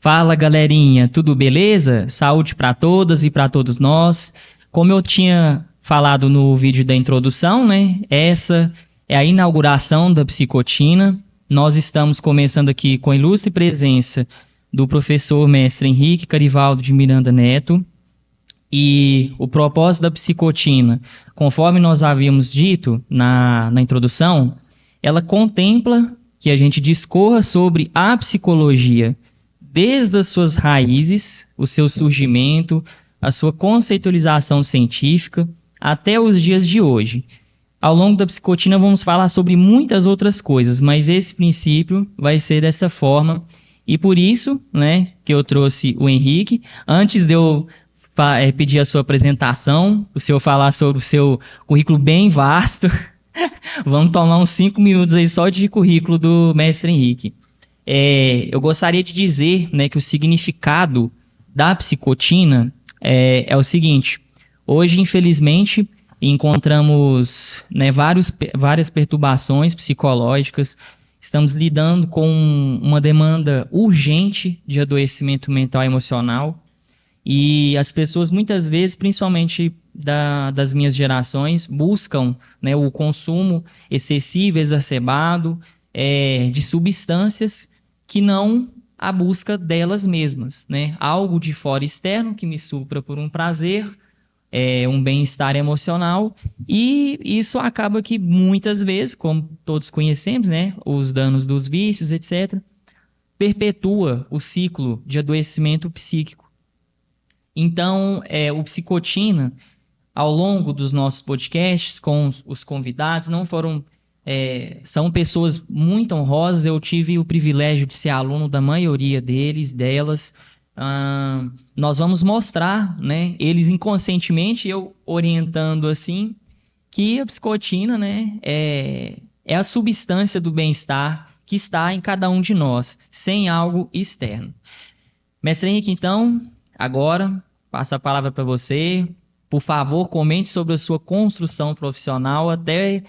Fala, galerinha, tudo beleza? Saúde para todas e para todos nós. Como eu tinha falado no vídeo da introdução, né? Essa é a inauguração da Psicotina. Nós estamos começando aqui com a ilustre presença do professor mestre Henrique Carivaldo de Miranda Neto. E o propósito da Psicotina, conforme nós havíamos dito na introdução, ela contempla que a gente discorra sobre a psicologia desde as suas raízes, o seu surgimento, a sua conceitualização científica, até os dias de hoje. Ao longo da Psicotina vamos falar sobre muitas outras coisas, mas esse princípio vai ser dessa forma. E por isso, né, que eu trouxe o Henrique. Antes de eu pedir a sua apresentação, o senhor falar sobre o seu currículo bem vasto, vamos tomar uns 5 minutos aí só de currículo do mestre Henrique. Eu gostaria de dizer, né, que o significado da Psicotina é o seguinte: hoje, infelizmente, encontramos, né, várias perturbações psicológicas, estamos lidando com uma demanda urgente de adoecimento mental e emocional, e as pessoas muitas vezes, principalmente das minhas gerações, buscam, né, o consumo excessivo, exacerbado de substâncias que não a busca delas mesmas, né? Algo de fora externo que me supra por um prazer, um bem-estar emocional, e isso acaba que muitas vezes, como todos conhecemos, né, os danos dos vícios, etc., perpetua o ciclo de adoecimento psíquico. Então, o Psicotina, ao longo dos nossos podcasts, com os convidados, são pessoas muito honrosas. Eu tive o privilégio de ser aluno da maioria delas. Nós vamos mostrar, né, eles inconscientemente, eu orientando assim, que a Psicotina, né, é a substância do bem-estar que está em cada um de nós, sem algo externo. Mestre Henrique, então, agora passo a palavra para você. Por favor, comente sobre a sua construção profissional até,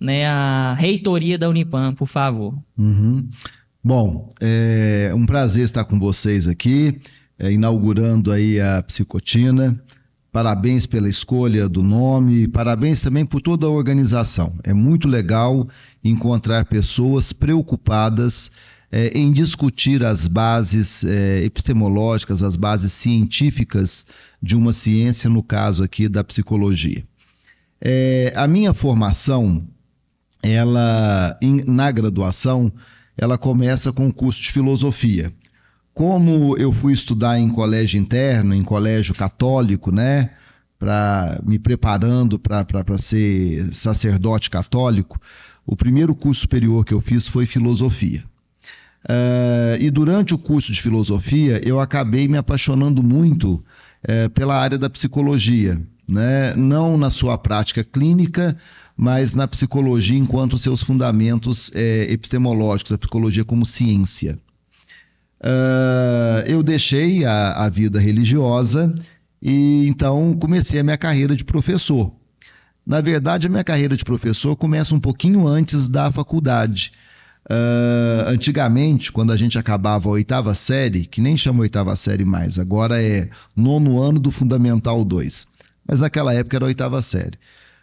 né, a reitoria da Unipam, por favor. Bom, é um prazer estar com vocês aqui, inaugurando aí a Psicotina. Parabéns pela escolha do nome, parabéns também por toda a organização. É muito legal encontrar pessoas preocupadas em discutir as bases epistemológicas, as bases científicas de uma ciência, no caso aqui da psicologia. A minha formação, na graduação, ela começa com o curso de filosofia. Como eu fui estudar em colégio interno, em colégio católico, né, me preparando para ser sacerdote católico, o primeiro curso superior que eu fiz foi filosofia. E durante o curso de filosofia eu acabei me apaixonando muito pela área da psicologia, né? Não na sua prática clínica, mas na psicologia enquanto seus fundamentos epistemológicos, a psicologia como ciência. Eu deixei a vida religiosa e então comecei a minha carreira de professor. Na verdade, a minha carreira de professor começa um pouquinho antes da faculdade. Antigamente, quando a gente acabava a 8ª série, que nem chama 8ª série mais, agora é 9º ano do Fundamental 2, mas naquela época era a 8ª série.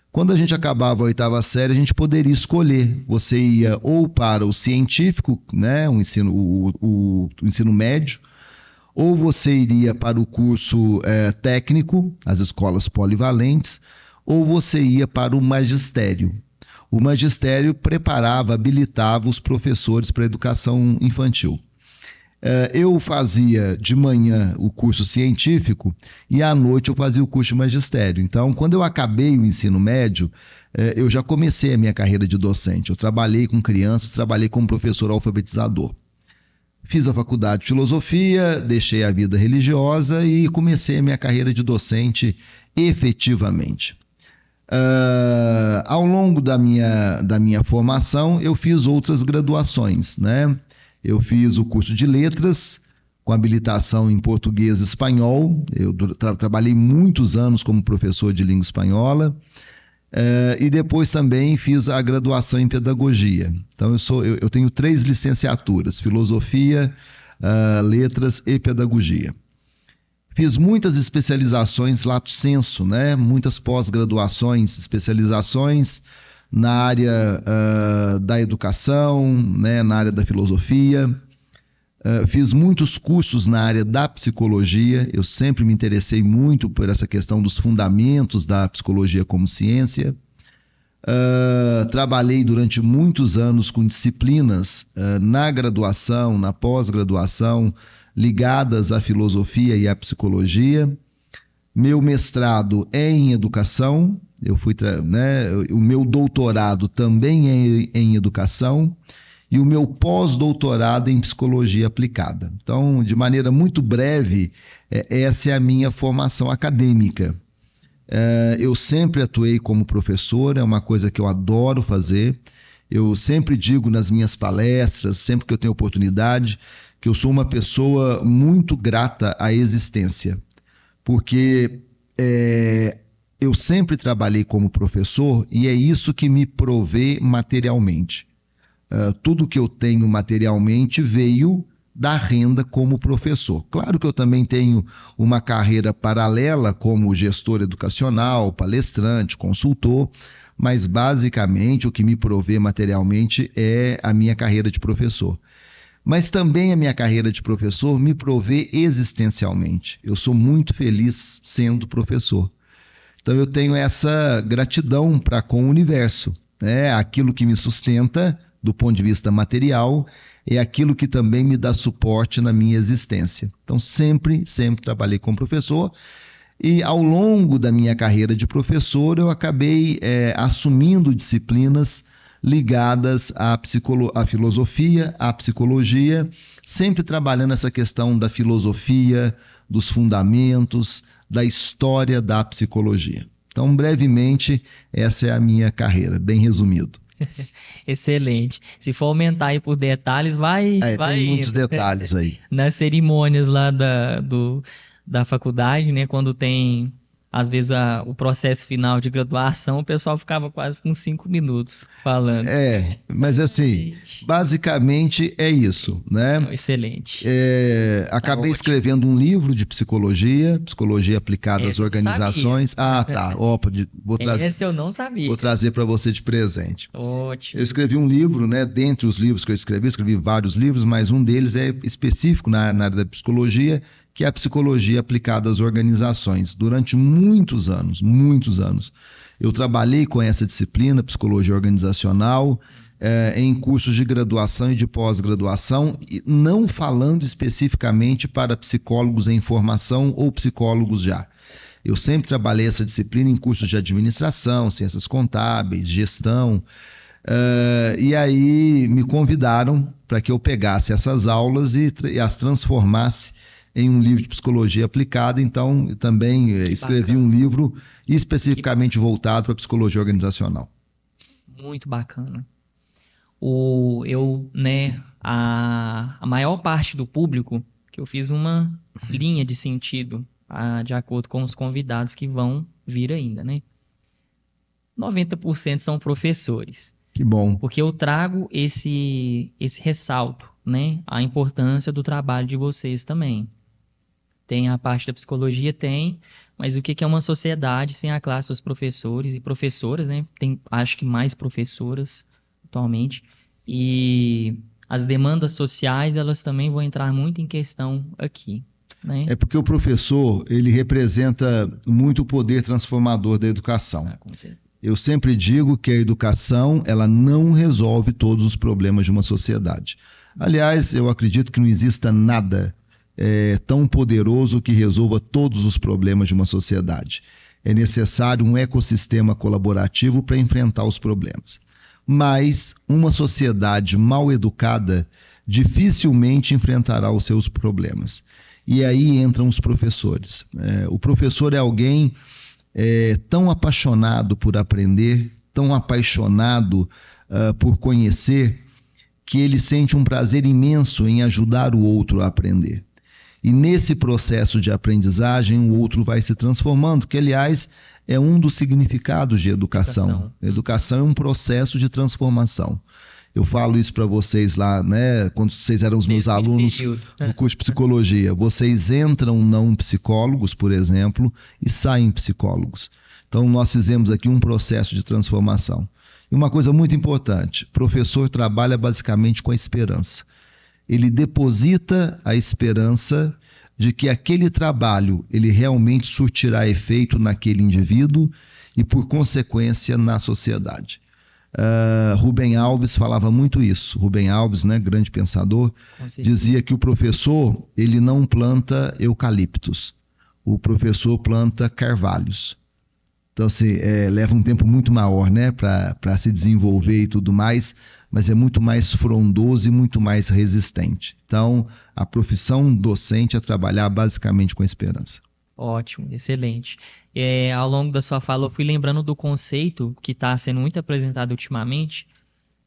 Quando a gente acabava a 8ª série, a gente poderia escolher. Você ia ou para o científico, né, o ensino médio, ou você iria para o curso técnico, as escolas polivalentes, ou você ia para o magistério. O magistério preparava, habilitava os professores para a educação infantil. Eu fazia de manhã o curso científico e à noite eu fazia o curso de magistério. Então, quando eu acabei o ensino médio, eu já comecei a minha carreira de docente. Eu trabalhei com crianças, trabalhei como professor alfabetizador. Fiz a faculdade de filosofia, deixei a vida religiosa e comecei a minha carreira de docente efetivamente. Ao longo da minha formação, eu fiz outras graduações, né? Eu fiz o curso de letras, com habilitação em português e espanhol. Eu trabalhei muitos anos como professor de língua espanhola. E depois também fiz a graduação em pedagogia. Então eu tenho 3 licenciaturas: filosofia, letras e pedagogia. Fiz muitas especializações lato sensu, né? Muitas pós-graduações, especializações na área da educação, né? Na área da filosofia. Fiz muitos cursos na área da psicologia. Eu sempre me interessei muito por essa questão dos fundamentos da psicologia como ciência. Trabalhei durante muitos anos com disciplinas na graduação, na pós-graduação, ligadas à filosofia e à psicologia. Meu mestrado é em educação, o meu doutorado também é em educação e o meu pós-doutorado em psicologia aplicada. Então, de maneira muito breve, essa é a minha formação acadêmica. Eu sempre atuei como professor, é uma coisa que eu adoro fazer. Eu sempre digo nas minhas palestras, sempre que eu tenho oportunidade, que eu sou uma pessoa muito grata à existência, porque eu sempre trabalhei como professor e é isso que me provê materialmente. Tudo que eu tenho materialmente veio da renda como professor. Claro que eu também tenho uma carreira paralela como gestor educacional, palestrante, consultor, mas basicamente o que me provê materialmente é a minha carreira de professor. Mas também a minha carreira de professor me provê existencialmente. Eu sou muito feliz sendo professor. Então eu tenho essa gratidão para com o universo, né? Aquilo que me sustenta do ponto de vista material é aquilo que também me dá suporte na minha existência. Então sempre trabalhei como professor e ao longo da minha carreira de professor eu acabei assumindo disciplinas ligadas à filosofia, à psicologia, sempre trabalhando essa questão da filosofia, dos fundamentos, da história da psicologia. Então, brevemente, essa é a minha carreira, bem resumido. Excelente. Se for aumentar aí por detalhes, vai tem muitos detalhes aí. Nas cerimônias lá da faculdade, né, quando tem... Às vezes o processo final de graduação, o pessoal ficava quase com 5 minutos falando. Mas assim, basicamente é isso, né? Excelente. Acabei escrevendo um livro de psicologia aplicada às organizações. Vou trazer. Esse eu não sabia. Vou trazer para você de presente. Ótimo. Eu escrevi um livro, né? Dentre os livros que eu escrevi vários livros, mas um deles é específico na área da psicologia, que é a psicologia aplicada às organizações. Durante muitos anos, eu trabalhei com essa disciplina, psicologia organizacional, em cursos de graduação e de pós-graduação, não falando especificamente para psicólogos em formação ou psicólogos já. Eu sempre trabalhei essa disciplina em cursos de administração, ciências contábeis, gestão, e aí me convidaram para que eu pegasse essas aulas e as transformasse em um livro de psicologia aplicada. Então eu também escrevi um livro especificamente voltado para a psicologia organizacional. Muito bacana. A maior parte do público, que eu fiz uma linha de sentido de acordo com os convidados que vão vir ainda, né? 90% são professores. Que bom. Porque eu trago esse ressalto, né? A importância do trabalho de vocês também. Tem a parte da psicologia, mas o que é uma sociedade sem a classe dos professores e professoras, né? Tem, acho que mais professoras atualmente. E as demandas sociais, elas também vão entrar muito em questão aqui, né? É porque o professor, ele representa muito o poder transformador da educação. Com certeza. Eu sempre digo que a educação, ela não resolve todos os problemas de uma sociedade. Aliás, eu acredito que não exista nada tão poderoso que resolva todos os problemas de uma sociedade. É necessário um ecossistema colaborativo para enfrentar os problemas. Mas uma sociedade mal educada dificilmente enfrentará os seus problemas. E aí entram os professores. O professor é alguém tão apaixonado por aprender, tão apaixonado por conhecer, que ele sente um prazer imenso em ajudar o outro a aprender. E nesse processo de aprendizagem, o outro vai se transformando, que, aliás, é um dos significados de educação. Educação é um processo de transformação. Eu falo isso para vocês lá, né? Quando vocês eram os meus alunos do curso de psicologia. Vocês entram não psicólogos, por exemplo, e saem psicólogos. Então, nós fizemos aqui um processo de transformação. E uma coisa muito importante, o professor trabalha basicamente com a esperança. Ele deposita a esperança de que aquele trabalho ele realmente surtirá efeito naquele indivíduo e, por consequência, na sociedade. Rubem Alves falava muito isso. Rubem Alves, né, grande pensador, dizia que o professor ele não planta eucaliptos, o professor planta carvalhos. Então, assim, leva um tempo muito maior, né, para se desenvolver e tudo mais, mas é muito mais frondoso e muito mais resistente. Então, a profissão docente é trabalhar basicamente com esperança. Ótimo, excelente. Ao longo da sua fala, eu fui lembrando do conceito que está sendo muito apresentado ultimamente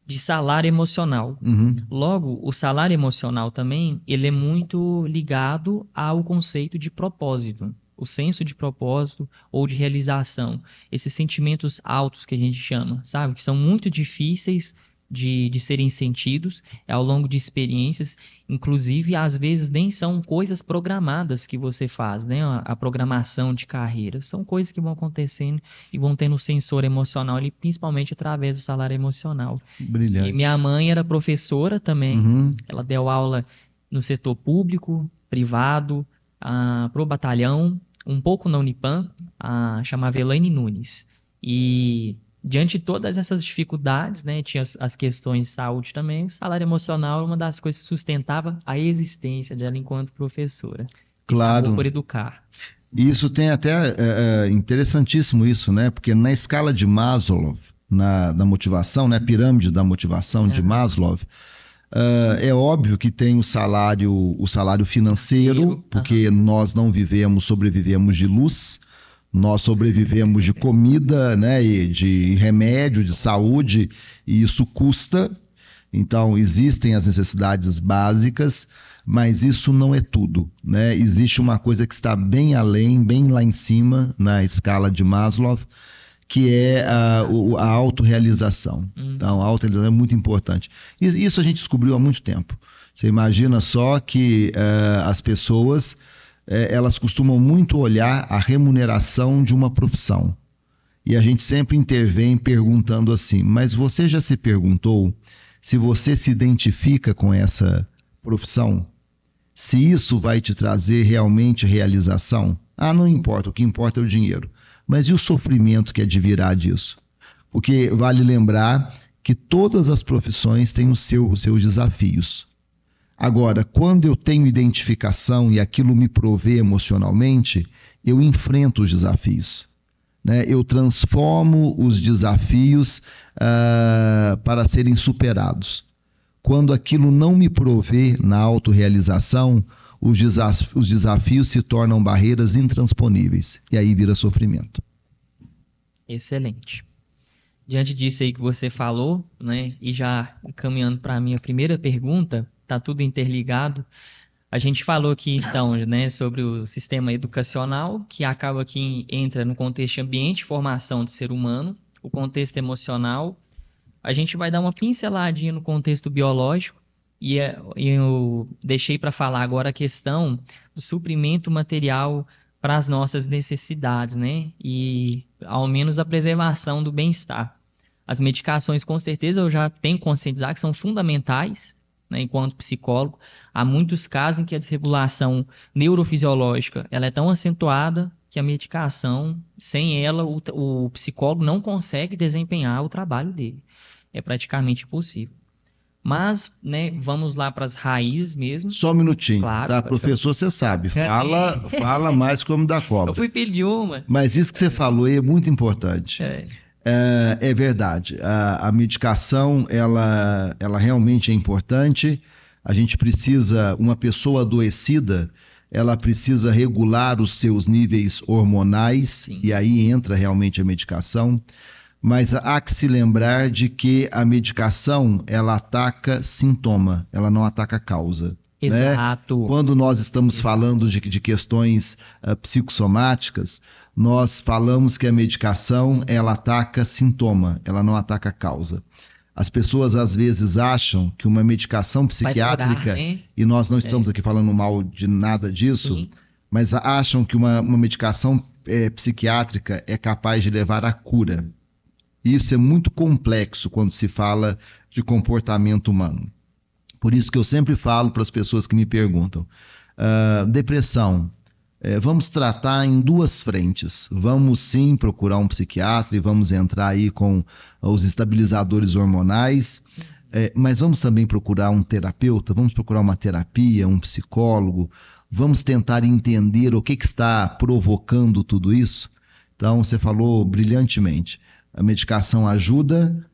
de salário emocional. Uhum. Logo, o salário emocional também, ele é muito ligado ao conceito de propósito. O senso de propósito ou de realização. Esses sentimentos altos que a gente chama, sabe? Que são muito difíceis de serem sentidos ao longo de experiências, inclusive às vezes nem são coisas programadas que você faz, né? A programação de carreira, são coisas que vão acontecendo e vão tendo sensor emocional ali, principalmente através do salário emocional. Brilhante. E minha mãe era professora também, Uhum. ela deu aula no setor público, privado, pro batalhão, um pouco na Unipam, chamava Elaine Nunes. E diante de todas essas dificuldades, né, tinha as questões de saúde também, o salário emocional é uma das coisas que sustentava a existência dela enquanto professora. Claro. Por educar. Isso tem até, interessantíssimo isso, né? Porque na escala de Maslow, da motivação, né, a pirâmide da motivação de Maslow, é óbvio que tem o salário financeiro, porque nós não sobrevivemos de luz, nós sobrevivemos de comida, né, e de remédio, de saúde, e isso custa. Então, existem as necessidades básicas, mas isso não é tudo, né? Existe uma coisa que está bem além, bem lá em cima, na escala de Maslow, que é a autorrealização. Então, a autorrealização é muito importante. Isso a gente descobriu há muito tempo. Você imagina só que as pessoas elas costumam muito olhar a remuneração de uma profissão. E a gente sempre intervém perguntando assim, mas você já se perguntou se você se identifica com essa profissão? Se isso vai te trazer realmente realização? Não importa, o que importa é o dinheiro. Mas e o sofrimento que advirá disso? Porque vale lembrar que todas as profissões têm os seus desafios. Agora, quando eu tenho identificação e aquilo me provê emocionalmente, eu enfrento os desafios, né? Eu transformo os desafios para serem superados. Quando aquilo não me provê na autorrealização, os desafios se tornam barreiras intransponíveis e aí vira sofrimento. Excelente. Diante disso aí que você falou, né, e já caminhando para a minha primeira pergunta, está tudo interligado. A gente falou aqui, então, né, sobre o sistema educacional, que acaba que entra no contexto de ambiente de formação do ser humano, o contexto emocional. A gente vai dar uma pinceladinha no contexto biológico, e eu deixei para falar agora a questão do suprimento material para as nossas necessidades, né, e ao menos a preservação do bem-estar. As medicações, com certeza, eu já tenho que conscientizar que são fundamentais, né, enquanto psicólogo. Há muitos casos em que a desregulação neurofisiológica ela é tão acentuada que a medicação, sem ela, o psicólogo não consegue desempenhar o trabalho dele. É praticamente impossível. Mas, né, vamos lá para as raízes mesmo. Só um minutinho, claro, tá? Professor, você sabe, fala mais como da cobra. Eu fui filho de uma. Mas isso que você falou é muito importante. É verdade, a medicação ela realmente é importante. A gente precisa, uma pessoa adoecida, ela precisa regular os seus níveis hormonais. Sim. E aí entra realmente a medicação. Mas há que se lembrar de que a medicação ela ataca sintoma, ela não ataca causa. Exato. Né? Quando nós estamos falando de questões psicossomáticas, nós falamos que a medicação ela ataca sintoma, ela não ataca causa. As pessoas às vezes acham que uma medicação psiquiátrica, Vai curar, né? e nós não estamos aqui falando mal de nada disso, Sim. mas acham que uma medicação psiquiátrica é capaz de levar à cura. Isso é muito complexo quando se fala de comportamento humano. Por isso que eu sempre falo para as pessoas que me perguntam, depressão, vamos tratar em duas frentes. Vamos sim procurar um psiquiatra e vamos entrar aí com os estabilizadores hormonais, mas vamos também procurar um terapeuta, vamos procurar uma terapia, um psicólogo, vamos tentar entender o que está provocando tudo isso. Então, você falou brilhantemente, a medicação ajuda,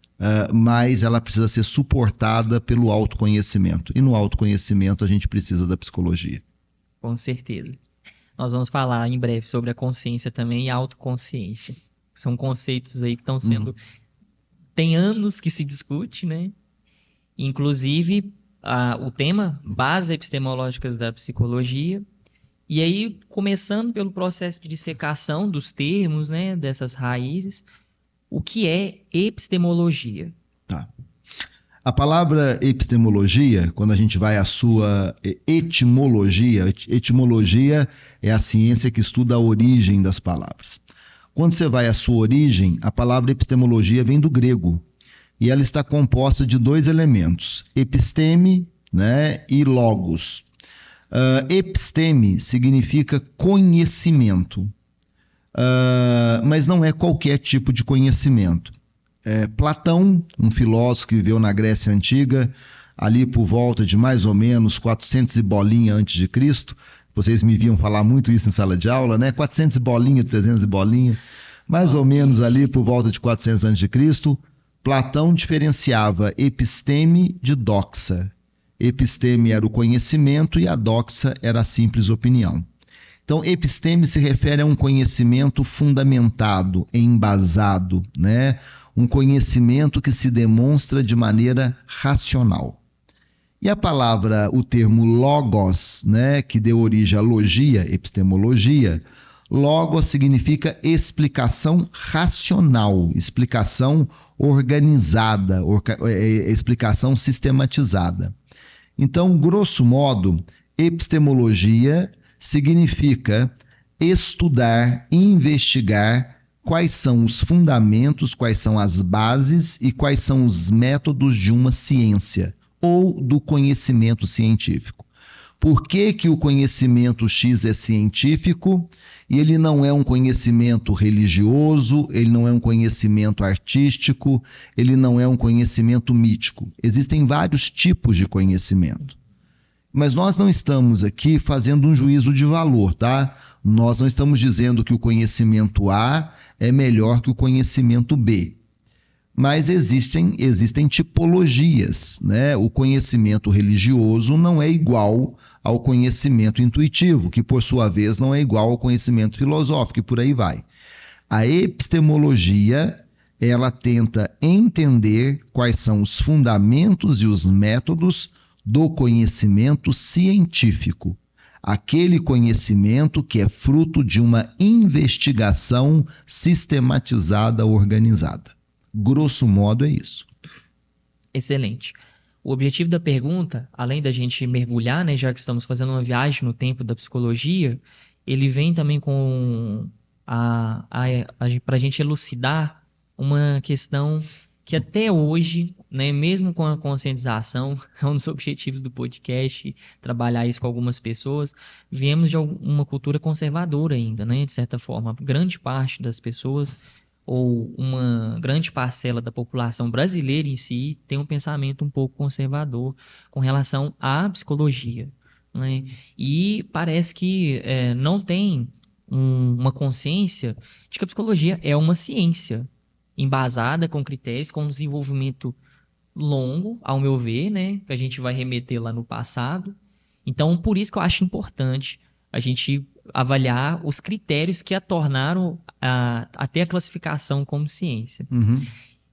mas ela precisa ser suportada pelo autoconhecimento. E no autoconhecimento a gente precisa da psicologia. Com certeza. Nós vamos falar em breve sobre a consciência também e a autoconsciência. São conceitos aí que estão sendo... Tem anos que se discute, né? Inclusive, o tema, bases epistemológicas da psicologia. E aí, começando pelo processo de dissecação dos termos, né? Dessas raízes. O que é epistemologia? Tá. A palavra epistemologia, quando a gente vai à sua etimologia é a ciência que estuda a origem das palavras. Quando você vai à sua origem, a palavra epistemologia vem do grego e ela está composta de dois elementos, episteme, né, e logos. Episteme significa conhecimento, mas não é qualquer tipo de conhecimento. Platão, um filósofo que viveu na Grécia Antiga, ali por volta de mais ou menos 400 e bolinha antes de Cristo, vocês me viam falar muito isso em sala de aula, né? 400 e bolinha, 300 e bolinha, mais ou menos ali por volta de 400 antes de Cristo, Platão diferenciava episteme de doxa. Episteme era o conhecimento e a doxa era a simples opinião. Então, episteme se refere a um conhecimento fundamentado, embasado, né? Um conhecimento que se demonstra de maneira racional. E a palavra, o termo logos, né, que deu origem à logia, epistemologia, logos significa explicação racional, explicação organizada, explicação sistematizada. Então, grosso modo, epistemologia significa estudar, investigar quais são os fundamentos, quais são as bases e quais são os métodos de uma ciência ou do conhecimento científico. Por que que o conhecimento X é científico e ele não é um conhecimento religioso, ele não é um conhecimento artístico, ele não é um conhecimento mítico? Existem vários tipos de conhecimento. Mas nós não estamos aqui fazendo um juízo de valor, tá? Nós não estamos dizendo que o conhecimento A é melhor que o conhecimento B. Mas existem tipologias, né? O conhecimento religioso não é igual ao conhecimento intuitivo, que por sua vez não é igual ao conhecimento filosófico, e por aí vai. A epistemologia, ela tenta entender quais são os fundamentos e os métodos do conhecimento científico. Aquele conhecimento que é fruto de uma investigação sistematizada, organizada. Grosso modo é isso. Excelente. O objetivo da pergunta, além da gente mergulhar, né, já que estamos fazendo uma viagem no tempo da psicologia, ele vem também com para a gente elucidar uma questão que até hoje, né, mesmo com a conscientização, é um dos objetivos do podcast, trabalhar isso com algumas pessoas, viemos de uma cultura conservadora ainda, né, de certa forma. Grande parte das pessoas, ou uma grande parcela da população brasileira em si, tem um pensamento um pouco conservador com relação à psicologia, né? E parece que não tem uma consciência de que a psicologia é uma ciência, embasada com critérios, com um desenvolvimento longo, ao meu ver, né? Que a gente vai remeter lá no passado. Então, por isso que eu acho importante a gente avaliar os critérios que a tornaram até a classificação como ciência. Uhum.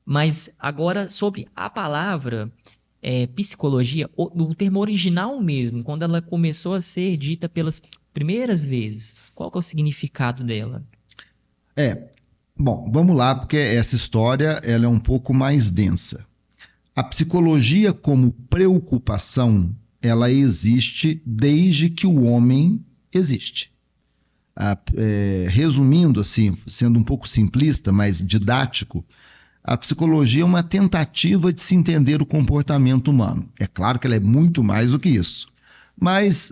Mas agora, sobre a palavra psicologia, o termo original mesmo, quando ela começou a ser dita pelas primeiras vezes, qual que é o significado dela? Bom, vamos lá, porque essa história ela é um pouco mais densa. A psicologia como preocupação, ela existe desde que o homem existe. Resumindo, assim, sendo um pouco simplista, mas didático, a psicologia é uma tentativa de se entender o comportamento humano. É claro que ela é muito mais do que isso, mas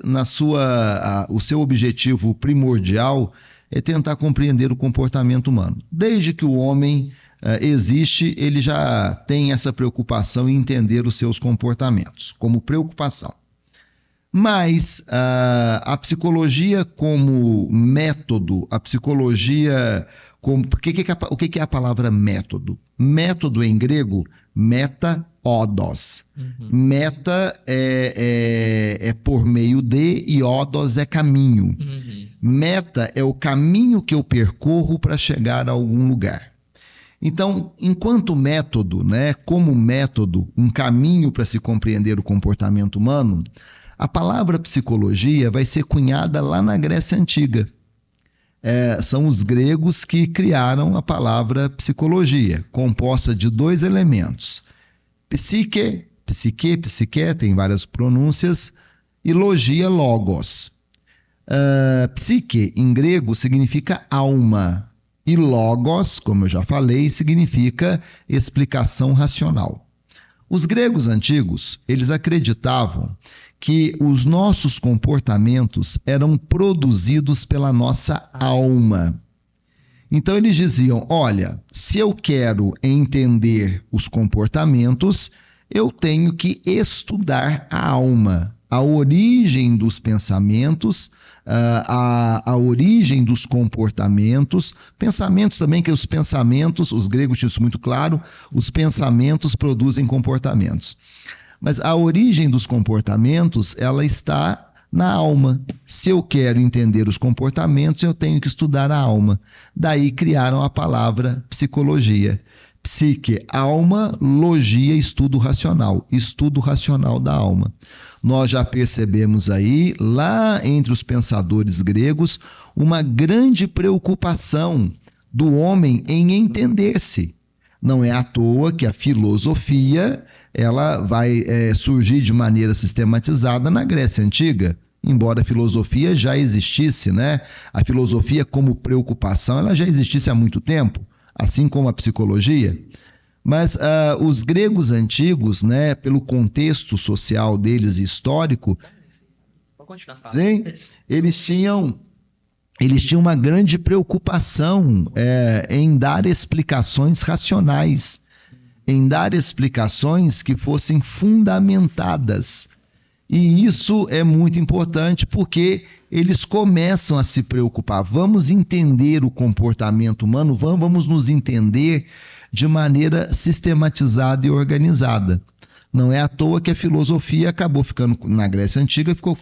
o seu objetivo primordial é tentar compreender o comportamento humano. Desde que o homem existe, ele já tem essa preocupação em entender os seus comportamentos, como preocupação. Mas a psicologia como método, a psicologia como... O que é a palavra método? Método em grego, meta-odos. Meta é por meio de e odos é caminho. Meta é o caminho que eu percorro para chegar a algum lugar. Então, enquanto método, né, como método, um caminho para se compreender o comportamento humano, a palavra psicologia vai ser cunhada lá na Grécia Antiga. São os gregos que criaram a palavra psicologia, composta de 2 elementos. Psique, tem várias pronúncias, e logia, logos. Psique, em grego, significa alma, e logos, como eu já falei, significa explicação racional. Os gregos antigos, eles acreditavam que os nossos comportamentos eram produzidos pela nossa alma. Então eles diziam, olha, se eu quero entender os comportamentos, eu tenho que estudar a alma, a origem dos pensamentos, a origem dos comportamentos, pensamentos também, que os gregos tinham isso muito claro, os pensamentos produzem comportamentos. Mas a origem dos comportamentos, ela está na alma. Se eu quero entender os comportamentos, eu tenho que estudar a alma. Daí criaram a palavra psicologia. Psique, alma, logia, estudo racional da alma. Nós já percebemos aí, lá entre os pensadores gregos, uma grande preocupação do homem em entender-se. Não é à toa que a filosofia ela vai surgir de maneira sistematizada na Grécia Antiga, embora a filosofia já existisse, né? A filosofia como preocupação ela já existisse há muito tempo, assim como a psicologia. Mas os gregos antigos, né, pelo contexto social deles e histórico, sim, eles tinham uma grande preocupação em dar explicações racionais, em dar explicações que fossem fundamentadas. E isso é muito importante porque eles começam a se preocupar. Vamos entender o comportamento humano, vamos nos entender de maneira sistematizada e organizada. Não é à toa que a filosofia acabou ficando, na Grécia Antiga, ficou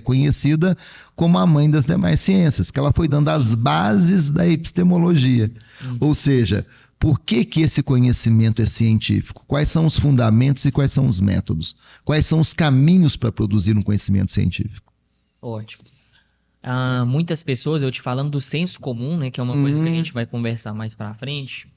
conhecida como a mãe das demais ciências, que ela foi dando as bases da epistemologia. Ou seja, por que esse conhecimento é científico? Quais são os fundamentos e quais são os métodos? Quais são os caminhos para produzir um conhecimento científico? Ótimo. Muitas pessoas, eu te falando do senso comum, né, que é uma coisa que a gente vai conversar mais para frente.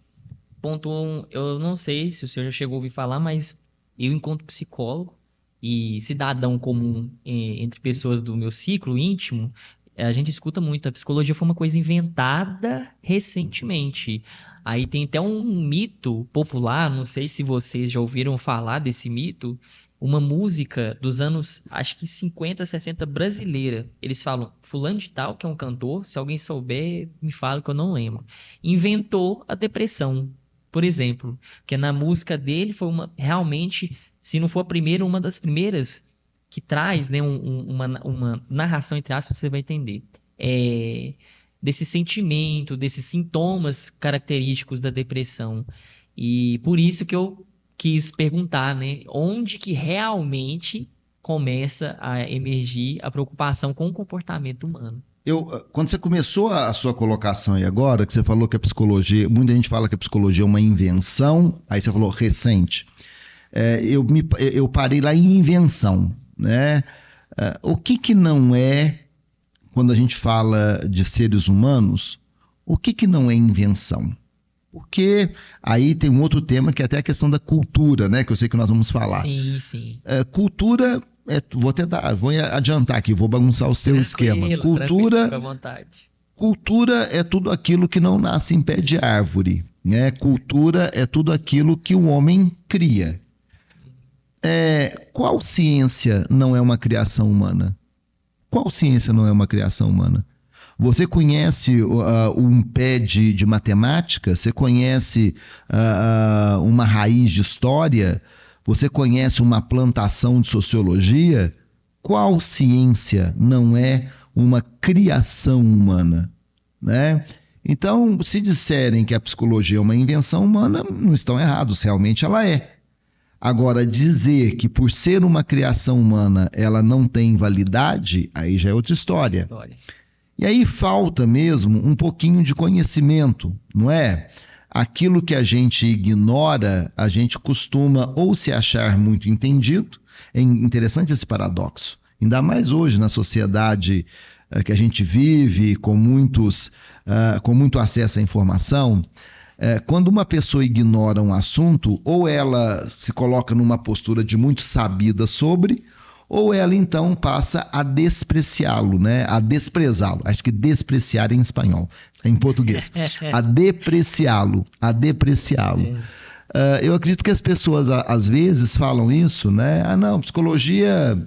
Ponto 1, eu não sei se o senhor já chegou a ouvir falar, mas eu, enquanto psicólogo e cidadão comum entre pessoas do meu ciclo íntimo, a gente escuta muito. A psicologia foi uma coisa inventada recentemente. Aí tem até um mito popular, não sei se vocês já ouviram falar desse mito, uma música dos anos, acho que 50, 60, brasileira. Eles falam, fulano de tal, que é um cantor, se alguém souber, me fala que eu não lembro. Inventou a depressão, por exemplo, que na música dele foi realmente, se não for a primeira, uma das primeiras que traz, né, uma narração, entre aspas, você vai entender. Desse sentimento, desses sintomas característicos da depressão. E por isso que eu quis perguntar, né, onde que realmente começa a emergir a preocupação com o comportamento humano. Quando você começou a sua colocação aí agora, que você falou que a psicologia, muita gente fala que a psicologia é uma invenção, aí você falou recente. Eu parei lá em invenção, né? O que não é, quando a gente fala de seres humanos, o que não é invenção? Porque aí tem um outro tema que é até a questão da cultura, né? Que eu sei que nós vamos falar. Sim, sim. Cultura, vou adiantar aqui, vou bagunçar o seu esquema. Fica à vontade. Cultura é tudo aquilo que não nasce em pé de árvore, né? Cultura é tudo aquilo que o homem cria. Qual ciência não é uma criação humana? Qual ciência não é uma criação humana? Você conhece um pé de matemática? Você conhece uma raiz de história? Você conhece uma plantação de sociologia? Qual ciência não é uma criação humana? Né? Então, se disserem que a psicologia é uma invenção humana, não estão errados, realmente ela é. Agora, dizer que por ser uma criação humana ela não tem validade, aí já é outra história. E aí falta mesmo um pouquinho de conhecimento, não é? Aquilo que a gente ignora, a gente costuma ou se achar muito entendido. É interessante esse paradoxo. Ainda mais hoje na sociedade que a gente vive, com muito acesso à informação. Quando uma pessoa ignora um assunto, ou ela se coloca numa postura de muito sabida sobre, ou ela então passa a despreciá-lo, né? A desprezá-lo. Acho que despreciar em espanhol, em português. A depreciá-lo. Eu acredito que as pessoas às vezes falam isso, né? Não, psicologia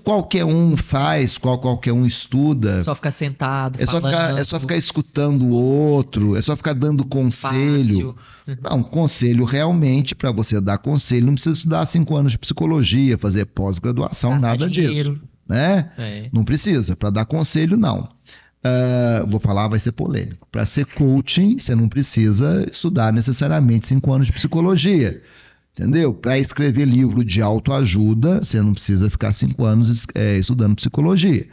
qualquer um faz, qualquer um estuda. Só ficar sentado, é só ficar escutando o outro, é só ficar dando conselho. Não, conselho realmente, para você dar conselho, não precisa estudar 5 anos de psicologia, fazer pós-graduação, nada disso. Né? Não precisa, para dar conselho, não. Vou falar, vai ser polêmico. Para ser coaching, você não precisa estudar necessariamente 5 anos de psicologia. Entendeu? Para escrever livro de autoajuda, você não precisa ficar 5 anos estudando psicologia.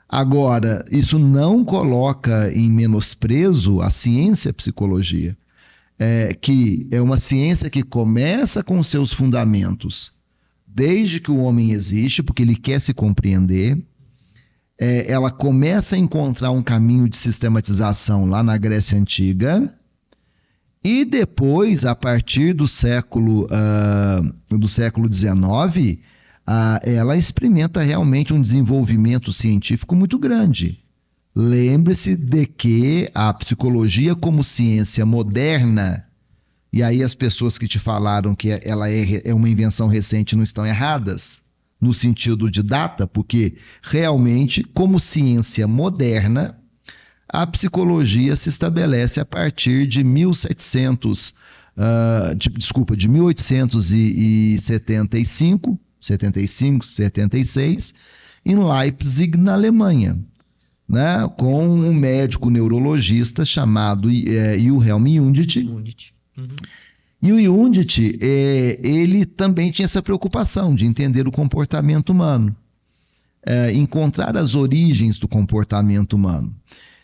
Agora, isso não coloca em menosprezo a ciência psicologia, que é uma ciência que começa com seus fundamentos desde que o homem existe, porque ele quer se compreender. Ela começa a encontrar um caminho de sistematização lá na Grécia Antiga. E depois, a partir do século XIX, ela experimenta realmente um desenvolvimento científico muito grande. Lembre-se de que a psicologia como ciência moderna, e aí as pessoas que te falaram que ela é uma invenção recente não estão erradas, no sentido de data, porque realmente, como ciência moderna, a psicologia se estabelece a partir de 1875, 76, em Leipzig, na Alemanha, né, com um médico neurologista chamado Wilhelm Wundt. E o Wundt, ele também tinha essa preocupação de entender o comportamento humano, encontrar as origens do comportamento humano.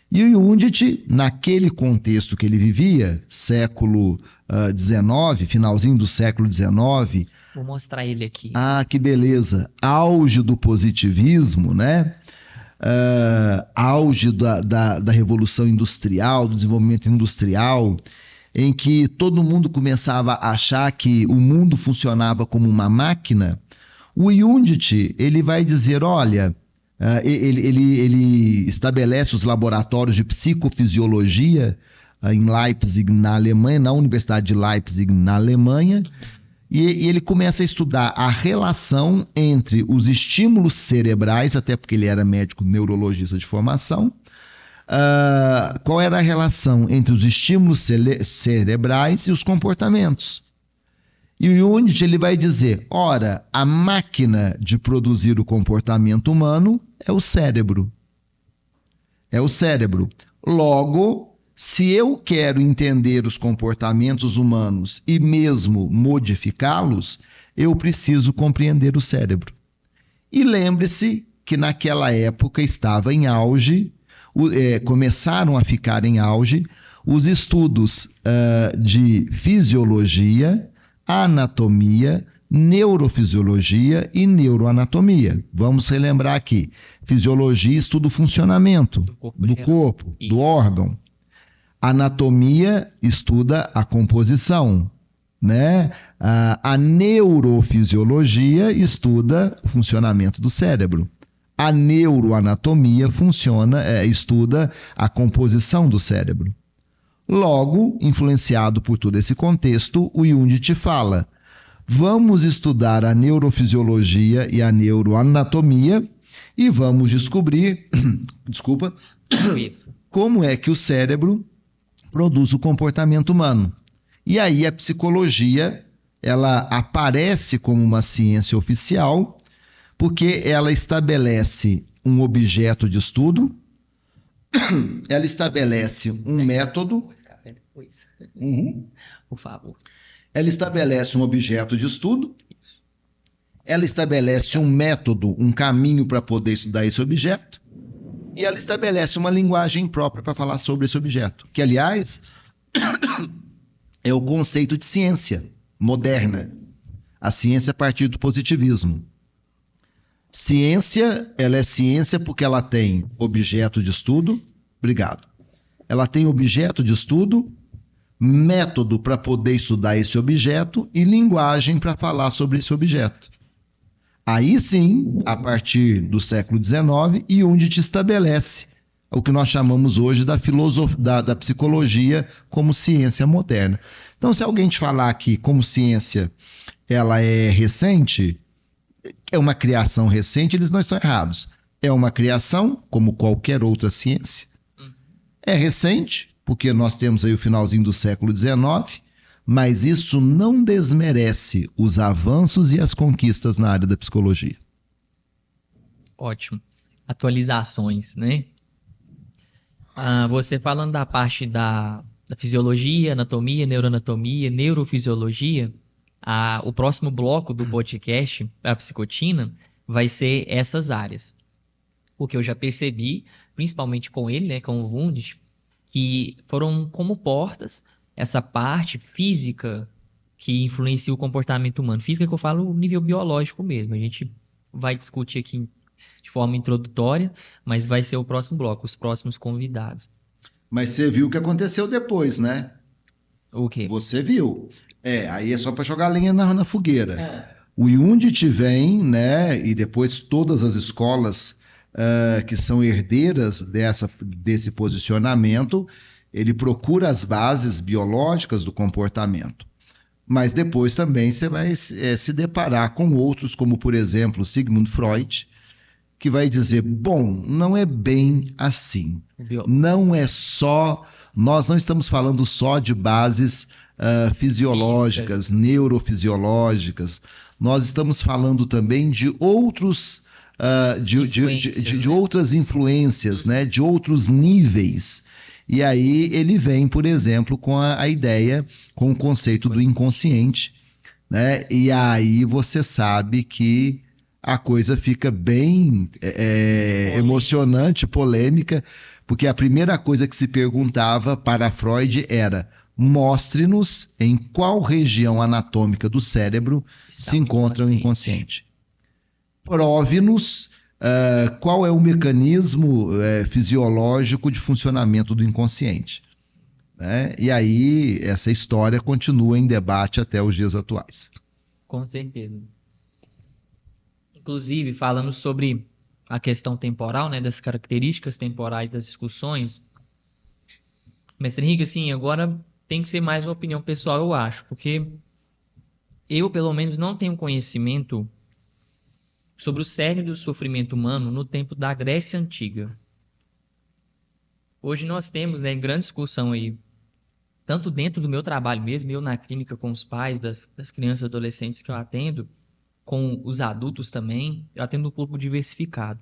E o Wundt, naquele contexto que ele vivia, século XIX, finalzinho do século XIX... Vou mostrar ele aqui. Que beleza! Auge do positivismo, né? Auge da Revolução Industrial, do desenvolvimento industrial, em que todo mundo começava a achar que o mundo funcionava como uma máquina. O Wundt, ele vai dizer, olha... Ele estabelece os laboratórios de psicofisiologia em Leipzig, na Alemanha, na Universidade de Leipzig, na Alemanha, e ele começa a estudar a relação entre os estímulos cerebrais, até porque ele era médico neurologista de formação, qual era a relação entre os estímulos cerebrais e os comportamentos. E o Wundt, ele vai dizer, ora, a máquina de produzir o comportamento humano é o cérebro. É o cérebro. Logo, se eu quero entender os comportamentos humanos e mesmo modificá-los, eu preciso compreender o cérebro. E lembre-se que naquela época estava em auge, começaram a ficar em auge os estudos de fisiologia, anatomia, neurofisiologia e neuroanatomia. Vamos relembrar aqui. Fisiologia estuda o funcionamento do corpo, do órgão. anatomia estuda a composição, né? A neurofisiologia estuda o funcionamento do cérebro. A neuroanatomia estuda a composição do cérebro. Logo, influenciado por todo esse contexto, o Jung te fala: vamos estudar a neurofisiologia e a neuroanatomia e vamos descobrir, como é que o cérebro produz o comportamento humano. E aí a psicologia, ela aparece como uma ciência oficial, porque ela estabelece um objeto de estudo, ela estabelece um método. Por favor. Ela estabelece um objeto de estudo, ela estabelece um método, um caminho para poder estudar esse objeto, e ela estabelece uma linguagem própria para falar sobre esse objeto, que, aliás, é o conceito de ciência moderna. A ciência a partir do positivismo. Ciência, ela é ciência porque ela tem objeto de estudo. Obrigado. Ela tem objeto de estudo, método para poder estudar esse objeto e linguagem para falar sobre esse objeto. Aí sim, a partir do século XIX, Jung te estabelece o que nós chamamos hoje da psicologia como ciência moderna. Então, se alguém te falar que como ciência ela é recente, é uma criação recente, eles não estão errados. É uma criação, como qualquer outra ciência. É recente, porque nós temos aí o finalzinho do século XIX, mas isso não desmerece os avanços e as conquistas na área da psicologia. Ótimo. Atualizações, né? Você falando da parte da fisiologia, anatomia, neuroanatomia, neurofisiologia, o próximo bloco do podcast, a psicotina, vai ser essas áreas. Porque eu já percebi, principalmente com ele, né, com o Wundt, que foram como portas essa parte física que influencia o comportamento humano. Física que eu falo nível biológico mesmo. A gente vai discutir aqui de forma introdutória, mas vai ser o próximo bloco, os próximos convidados. Mas você viu o que aconteceu depois, né? O quê? Você viu. Aí é só para jogar lenha na fogueira. O Jung vem, né? E depois todas as escolas que são herdeiras desse posicionamento, ele procura as bases biológicas do comportamento. Mas depois também você vai se deparar com outros, como por exemplo Sigmund Freud, que vai dizer, bom, não é bem assim. Não é só... Nós não estamos falando só de bases fisiológicas, neurofisiológicas. Nós estamos falando também de outros... de outras influências, né? De outros níveis. E aí ele vem, por exemplo, com a ideia, com o conceito do inconsciente, né? E aí você sabe que a coisa fica bem emocionante, polêmica, porque a primeira coisa que se perguntava para Freud era: mostre-nos em qual região anatômica do cérebro se encontra o inconsciente. Prove-nos qual é o mecanismo fisiológico de funcionamento do inconsciente. Né? E aí essa história continua em debate até os dias atuais. Com certeza. Inclusive, falando sobre a questão temporal, né, das características temporais das discussões, mestre Henrique, assim, agora tem que ser mais uma opinião pessoal, eu acho, porque eu, pelo menos, não tenho conhecimento sobre o cerne do sofrimento humano no tempo da Grécia Antiga. Hoje nós temos, né, grande discussão aí, tanto dentro do meu trabalho mesmo, eu na clínica com os pais das crianças e adolescentes que eu atendo, com os adultos também, eu atendo um público diversificado.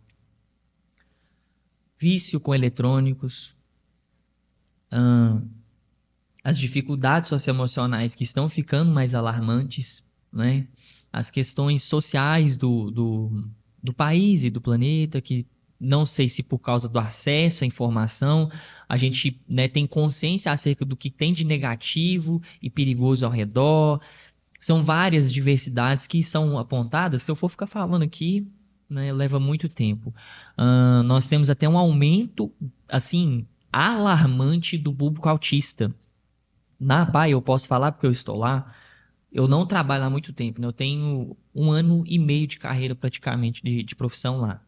Vício com eletrônicos, as dificuldades socioemocionais que estão ficando mais alarmantes, né? As questões sociais do país e do planeta, que não sei se por causa do acesso à informação, a gente, né, tem consciência acerca do que tem de negativo e perigoso ao redor. São várias diversidades que são apontadas. Se eu for ficar falando aqui, né, leva muito tempo. Nós temos até um aumento, assim, alarmante do público autista. Na APAE, eu posso falar porque eu estou lá, eu não trabalho há muito tempo, né? Eu tenho 1 ano e meio de carreira praticamente de profissão lá.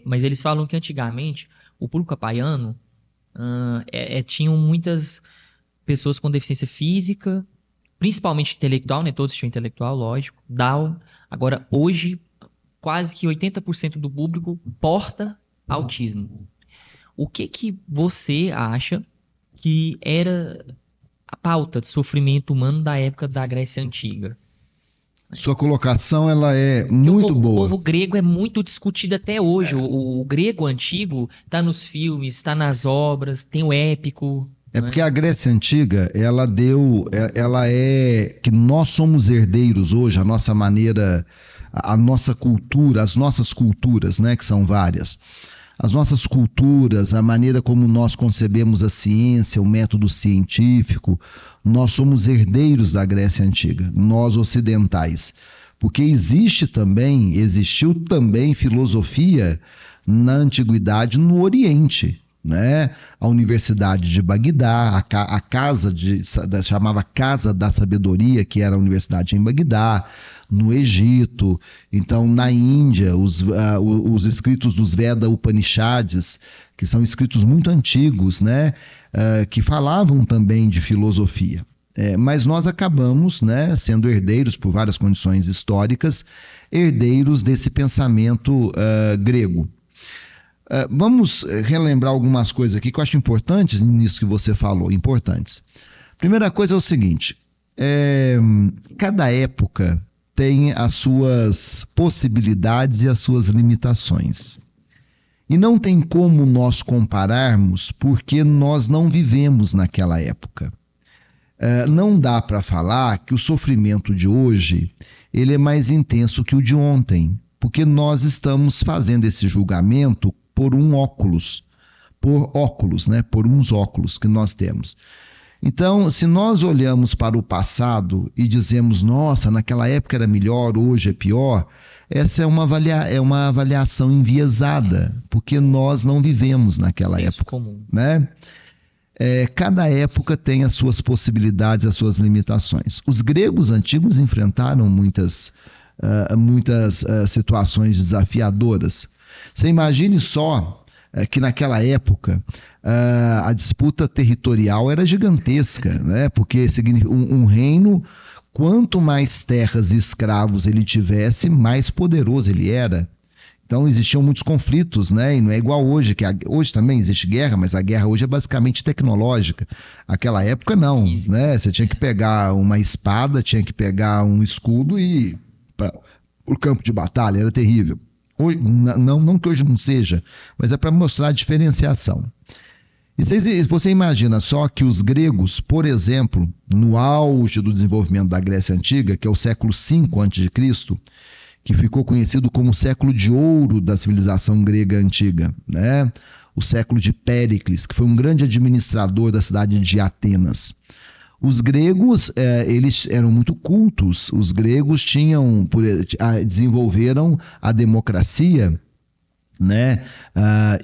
Mas eles falam que antigamente o público apaiano tinham muitas pessoas com deficiência física, principalmente intelectual, né? Todos tinham intelectual, lógico, Down. Agora, hoje, quase que 80% do público porta autismo. O que você acha que era a pauta de sofrimento humano da época da Grécia Antiga? Sua colocação ela é muito boa. O povo grego é muito discutido até hoje. O grego antigo está nos filmes, está nas obras, tem o épico. Porque a Grécia Antiga, ela é que nós somos herdeiros hoje, a nossa maneira, a nossa cultura, as nossas culturas, né, que são várias. As nossas culturas, a maneira como nós concebemos a ciência, o método científico, nós somos herdeiros da Grécia Antiga, nós ocidentais. Porque existiu também filosofia na Antiguidade no Oriente. Né? A Universidade de Bagdá, a casa chamava Casa da Sabedoria, que era a universidade em Bagdá, no Egito. Então, na Índia, os escritos dos Veda Upanishads, que são escritos muito antigos, né? Que falavam também de filosofia. Mas nós acabamos, né, sendo herdeiros, por várias condições históricas, herdeiros desse pensamento grego. Vamos relembrar algumas coisas aqui que eu acho importantes nisso que você falou, importantes. Primeira coisa é o seguinte, cada época tem as suas possibilidades e as suas limitações. E não tem como nós compararmos porque nós não vivemos naquela época. Não dá para falar que o sofrimento de hoje ele é mais intenso que o de ontem, porque nós estamos fazendo esse julgamento por uns óculos que nós temos. Então, se nós olhamos para o passado e dizemos, nossa, naquela época era melhor, hoje é pior, essa é uma avaliação enviesada, porque nós não vivemos naquela época. Comum. Né? Cada época tem as suas possibilidades, as suas limitações. Os gregos antigos enfrentaram muitas situações desafiadoras. Você imagine só que naquela época a disputa territorial era gigantesca, né? Porque um reino, quanto mais terras e escravos ele tivesse, mais poderoso ele era. Então existiam muitos conflitos, né? E não é igual hoje, que hoje também existe guerra, mas a guerra hoje é basicamente tecnológica. Aquela época não, né? Você tinha que pegar uma espada, tinha que pegar um escudo e ir para o campo de batalha, era terrível. Hoje, não que hoje não seja, mas é para mostrar a diferenciação. E você imagina só que os gregos, por exemplo, no auge do desenvolvimento da Grécia Antiga, que é o século V a.C., que ficou conhecido como o século de ouro da civilização grega antiga, né? O século de Péricles, que foi um grande administrador da cidade de Atenas. Os gregos, eles eram muito cultos, os gregos desenvolveram a democracia, né?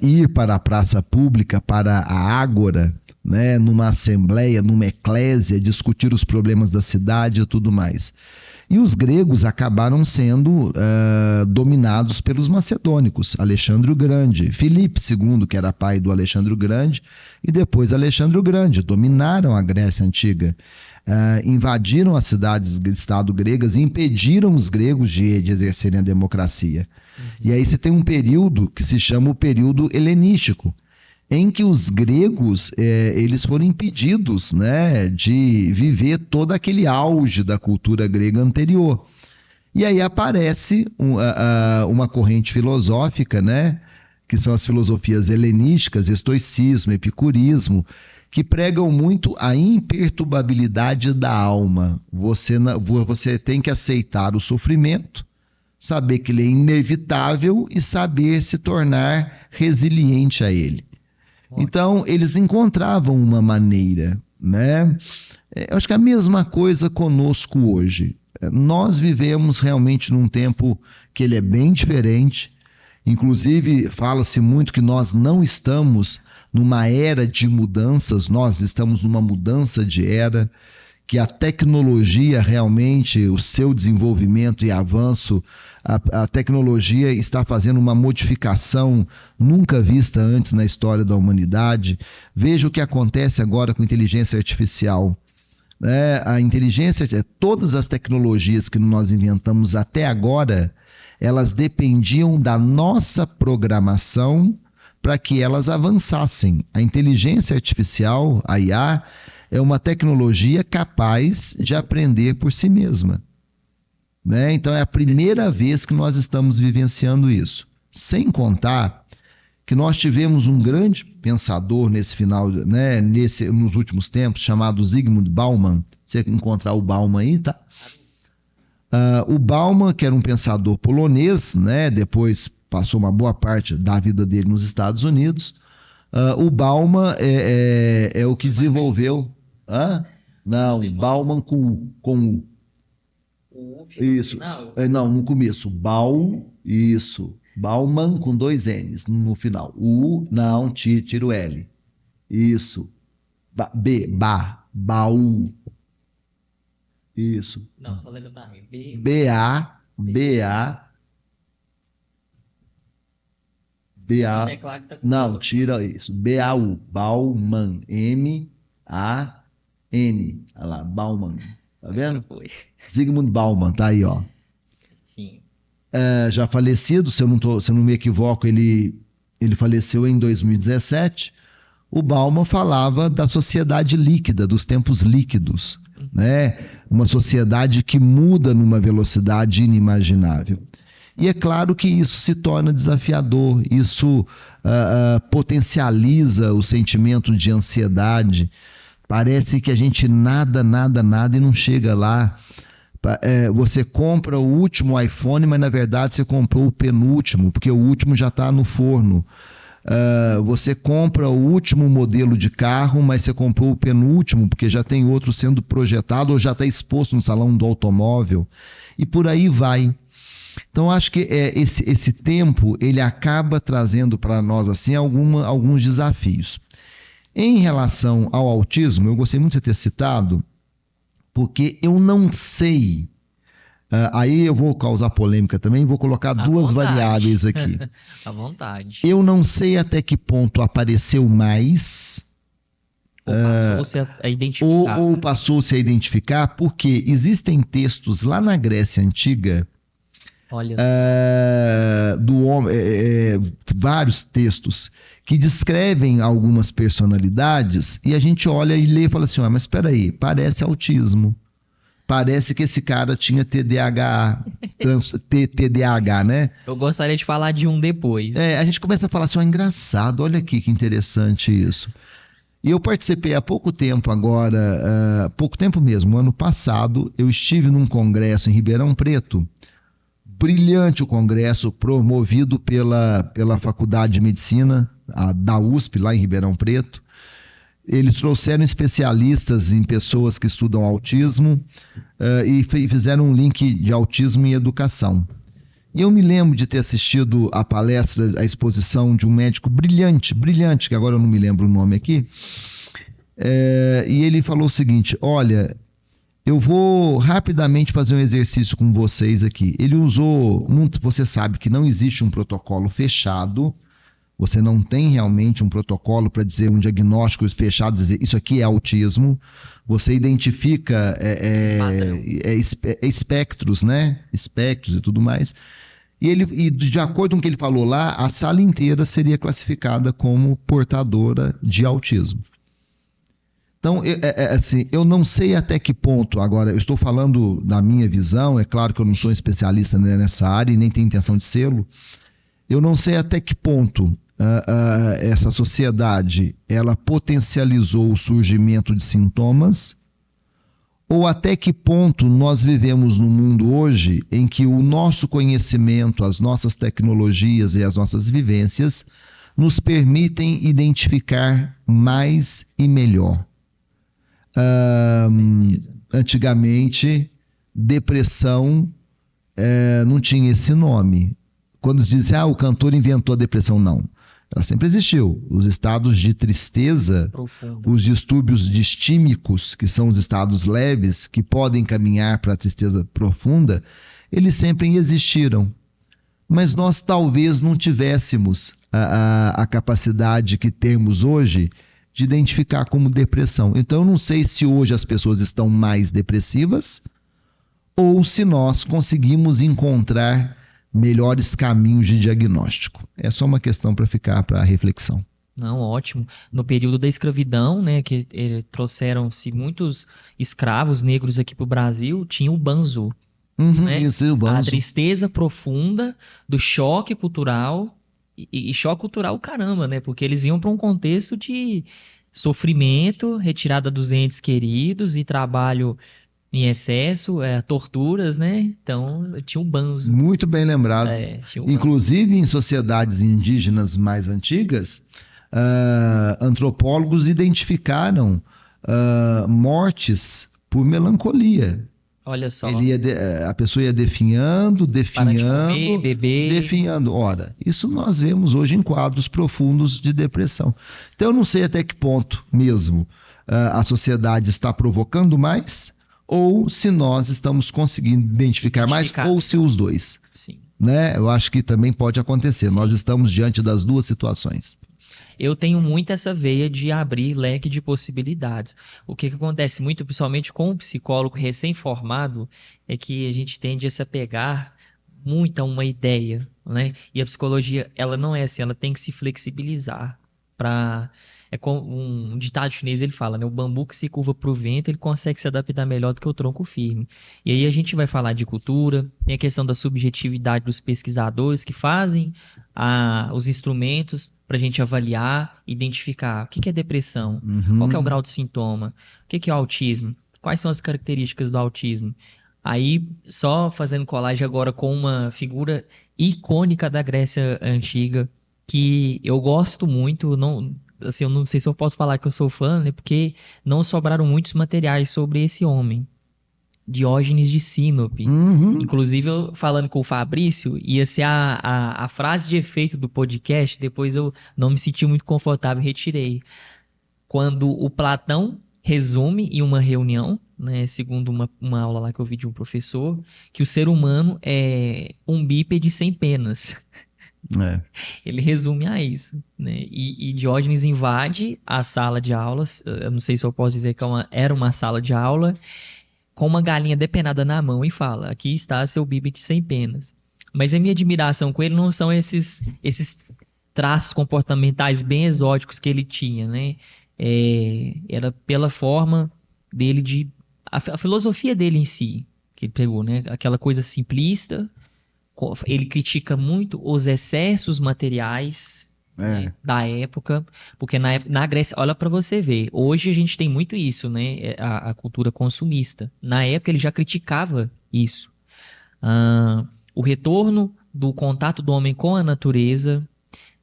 Ir para a praça pública, para a ágora, né? Numa assembleia, numa eclésia, discutir os problemas da cidade e tudo mais. E os gregos acabaram sendo dominados pelos macedônicos, Alexandre o Grande, Filipe II, que era pai do Alexandre o Grande, e depois Alexandre o Grande, dominaram a Grécia Antiga, invadiram as cidades-estado gregas e impediram os gregos de exercerem a democracia. E aí você tem um período que se chama o período helenístico, em que os gregos eles foram impedidos, né, de viver todo aquele auge da cultura grega anterior. E aí aparece uma corrente filosófica, né, que são as filosofias helenísticas, estoicismo, epicurismo, que pregam muito a imperturbabilidade da alma. Você tem que aceitar o sofrimento, saber que ele é inevitável e saber se tornar resiliente a ele. Então, eles encontravam uma maneira, né? Eu acho que é a mesma coisa conosco hoje. Nós vivemos realmente num tempo que ele é bem diferente. Inclusive, fala-se muito que nós não estamos numa era de mudanças, nós estamos numa mudança de era, que a tecnologia realmente, o seu desenvolvimento e avanço, a tecnologia está fazendo uma modificação nunca vista antes na história da humanidade. Veja o que acontece agora com inteligência artificial. A inteligência, todas as tecnologias que nós inventamos até agora, elas dependiam da nossa programação para que elas avançassem. A inteligência artificial, a IA, é uma tecnologia capaz de aprender por si mesma. Então é a primeira vez que nós estamos vivenciando isso. Sem contar que nós tivemos um grande pensador nesse final, nos últimos tempos, chamado Zygmunt Bauman. Você encontrar o Bauman aí, tá? O Bauman, que era um pensador polonês, depois passou uma boa parte da vida dele nos Estados Unidos. O Bauman é o que desenvolveu... Não, Bauman com U. Isso. Não, no começo. Isso. Bauman com 2 N's no final. Não, tira o L. Isso. Baú. Isso. Não, só letra da Não, tira isso. B-A-U. Bauman. M-A-N. Olha lá, Bauman. Tá vendo? Zygmunt Bauman, tá aí, ó. Sim. Já falecido, se eu não me equivoco, ele faleceu em 2017. O Bauman falava da sociedade líquida, dos tempos líquidos, uma sociedade que muda numa velocidade inimaginável. E é claro que isso se torna desafiador, isso potencializa o sentimento de ansiedade. Parece que a gente nada e não chega lá. Você compra o último iPhone, mas na verdade você comprou o penúltimo, porque o último já está no forno. Você compra o último modelo de carro, mas você comprou o penúltimo, porque já tem outro sendo projetado ou já está exposto no salão do automóvel. E por aí vai. Então acho que esse tempo ele acaba trazendo para nós assim alguns desafios. Em relação ao autismo, eu gostei muito de você ter citado, porque eu não sei, aí eu vou causar polêmica também, vou colocar duas variáveis aqui. À vontade. Eu não sei até que ponto apareceu mais, ou passou-se a identificar. Ou passou-se a identificar, porque existem textos lá na Grécia Antiga, vários textos que descrevem algumas personalidades e a gente olha e lê e fala assim, mas espera aí, parece autismo, parece que esse cara tinha TDAH, né? Eu gostaria de falar de um depois. A gente começa a falar assim, engraçado, olha aqui que interessante isso. E eu participei há pouco tempo agora, pouco tempo mesmo, ano passado, eu estive num congresso em Ribeirão Preto. Brilhante o congresso, promovido pela Faculdade de Medicina, da USP, lá em Ribeirão Preto. Eles trouxeram especialistas em pessoas que estudam autismo e fizeram um link de autismo e educação. E eu me lembro de ter assistido a palestra, a exposição de um médico brilhante, que agora eu não me lembro o nome aqui, e ele falou o seguinte, olha... Eu vou rapidamente fazer um exercício com vocês aqui. Ele usou, você sabe que não existe um protocolo fechado, você não tem realmente um protocolo para dizer um diagnóstico fechado, dizer isso aqui é autismo. Você identifica espectros, né? Espectros e tudo mais. E de acordo com o que ele falou lá, a sala inteira seria classificada como portadora de autismo. Então, assim, eu não sei até que ponto, agora eu estou falando da minha visão, é claro que eu não sou especialista nessa área e nem tenho intenção de sê-lo, eu não sei até que ponto essa sociedade ela potencializou o surgimento de sintomas ou até que ponto nós vivemos num mundo hoje em que o nosso conhecimento, as nossas tecnologias e as nossas vivências nos permitem identificar mais e melhor. Antigamente, depressão não tinha esse nome. Quando se dizem, o cantor inventou a depressão, não. Ela sempre existiu. Os estados de tristeza, Profunda. os distúrbios distímicos, que são os estados leves, que podem caminhar para a tristeza profunda, eles sempre existiram. Mas nós talvez não tivéssemos a capacidade que temos hoje de identificar como depressão. Então eu não sei se hoje as pessoas estão mais depressivas ou se nós conseguimos encontrar melhores caminhos de diagnóstico. É só uma questão para ficar para reflexão. Não, ótimo. No período da escravidão, né, que trouxeram-se muitos escravos negros aqui para o Brasil, tinha o banzo. Né? Isso, o A banzo. tristeza profunda do choque cultural, e choque cultural caramba, né? Porque eles vinham para um contexto de sofrimento, retirada dos entes queridos e trabalho em excesso, torturas, né? Então tinha um banzo. Muito bem lembrado. Tinha um banzo. Inclusive em sociedades indígenas mais antigas, antropólogos identificaram mortes por melancolia. Olha só. A pessoa ia definhando, Para de comer, beber. definhando. Ora, isso nós vemos hoje em quadros profundos de depressão. Então eu não sei até que ponto mesmo a sociedade está provocando mais, ou se nós estamos conseguindo identificar mais, ou se os dois. Sim. Né? Eu acho que também pode acontecer. Sim. Nós estamos diante das duas situações. Eu tenho muito essa veia de abrir leque de possibilidades. O que acontece muito, principalmente com o psicólogo recém-formado, é que a gente tende a se apegar muito a uma ideia, né? E a psicologia, ela não é assim, ela tem que se flexibilizar para... É como um ditado chinês, ele fala, né? O bambu que se curva para o vento, ele consegue se adaptar melhor do que o tronco firme. E aí a gente vai falar de cultura, tem a questão da subjetividade dos pesquisadores que fazem os instrumentos para a gente avaliar, identificar o que é depressão, qual que é o grau de sintoma, o que é o autismo, quais são as características do autismo. Aí, só fazendo colagem agora com uma figura icônica da Grécia Antiga, que eu gosto muito, não... Assim, eu não sei se eu posso falar que eu sou fã, né? Porque não sobraram muitos materiais sobre esse homem, Diógenes de Sinope. Inclusive, eu, falando com o Fabrício, ia ser a frase de efeito do podcast, depois eu não me senti muito confortável e retirei. Quando o Platão resume em uma reunião, né, segundo uma aula lá que eu vi de um professor, que o ser humano é um bípede sem penas. Ele resume a isso, né? E Diógenes invade a sala de aulas, eu não sei se eu posso dizer que era uma sala de aula, com uma galinha depenada na mão e fala, aqui está seu bípede sem penas. Mas a minha admiração com ele não são esses traços comportamentais bem exóticos que ele tinha, né? Era pela forma dele a filosofia dele em si, que ele pegou, né? Aquela coisa simplista. Ele critica muito os excessos materiais, né, da época, porque na Grécia, olha para você ver, hoje a gente tem muito isso, né, a cultura consumista. Na época ele já criticava isso. O retorno do contato do homem com a natureza,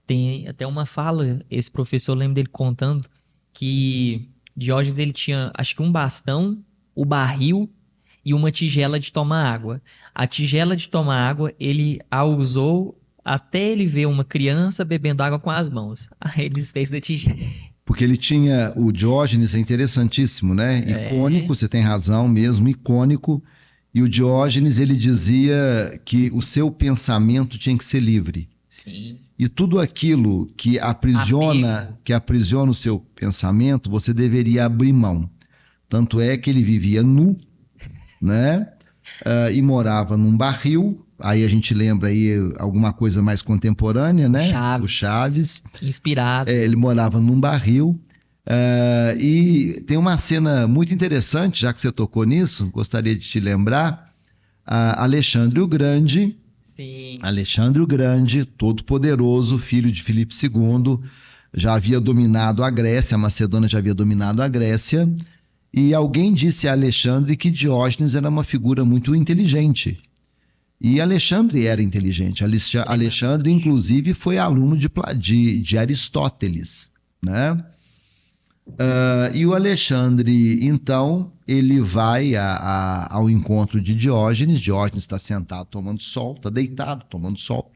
tem até uma fala, esse professor, eu lembro dele contando, que Diógenes ele tinha, acho que um bastão, o barril, e uma tigela de tomar água. A tigela de tomar água, ele a usou até ele ver uma criança bebendo água com as mãos. Aí ele desfez da tigela. Porque ele tinha, o Diógenes é interessantíssimo, né? Icônico, você tem razão mesmo, icônico. E o Diógenes, ele dizia que o seu pensamento tinha que ser livre. Sim. E tudo aquilo que aprisiona o seu pensamento, você deveria abrir mão. Tanto é que ele vivia nu, né? E morava num barril. Aí a gente lembra aí alguma coisa mais contemporânea, né? O Chaves. Inspirado. Ele morava num barril. E tem uma cena muito interessante, já que você tocou nisso, gostaria de te lembrar. Alexandre o Grande. Sim. Alexandre o Grande, todo-poderoso, filho de Filipe II, já havia dominado a Grécia, a Macedônia já havia dominado a Grécia. E alguém disse a Alexandre que Diógenes era uma figura muito inteligente. E Alexandre era inteligente. Alexandre, inclusive, foi aluno de Aristóteles, né? E o Alexandre, então, ele vai ao encontro de Diógenes. Diógenes está sentado tomando sol, está deitado tomando sol.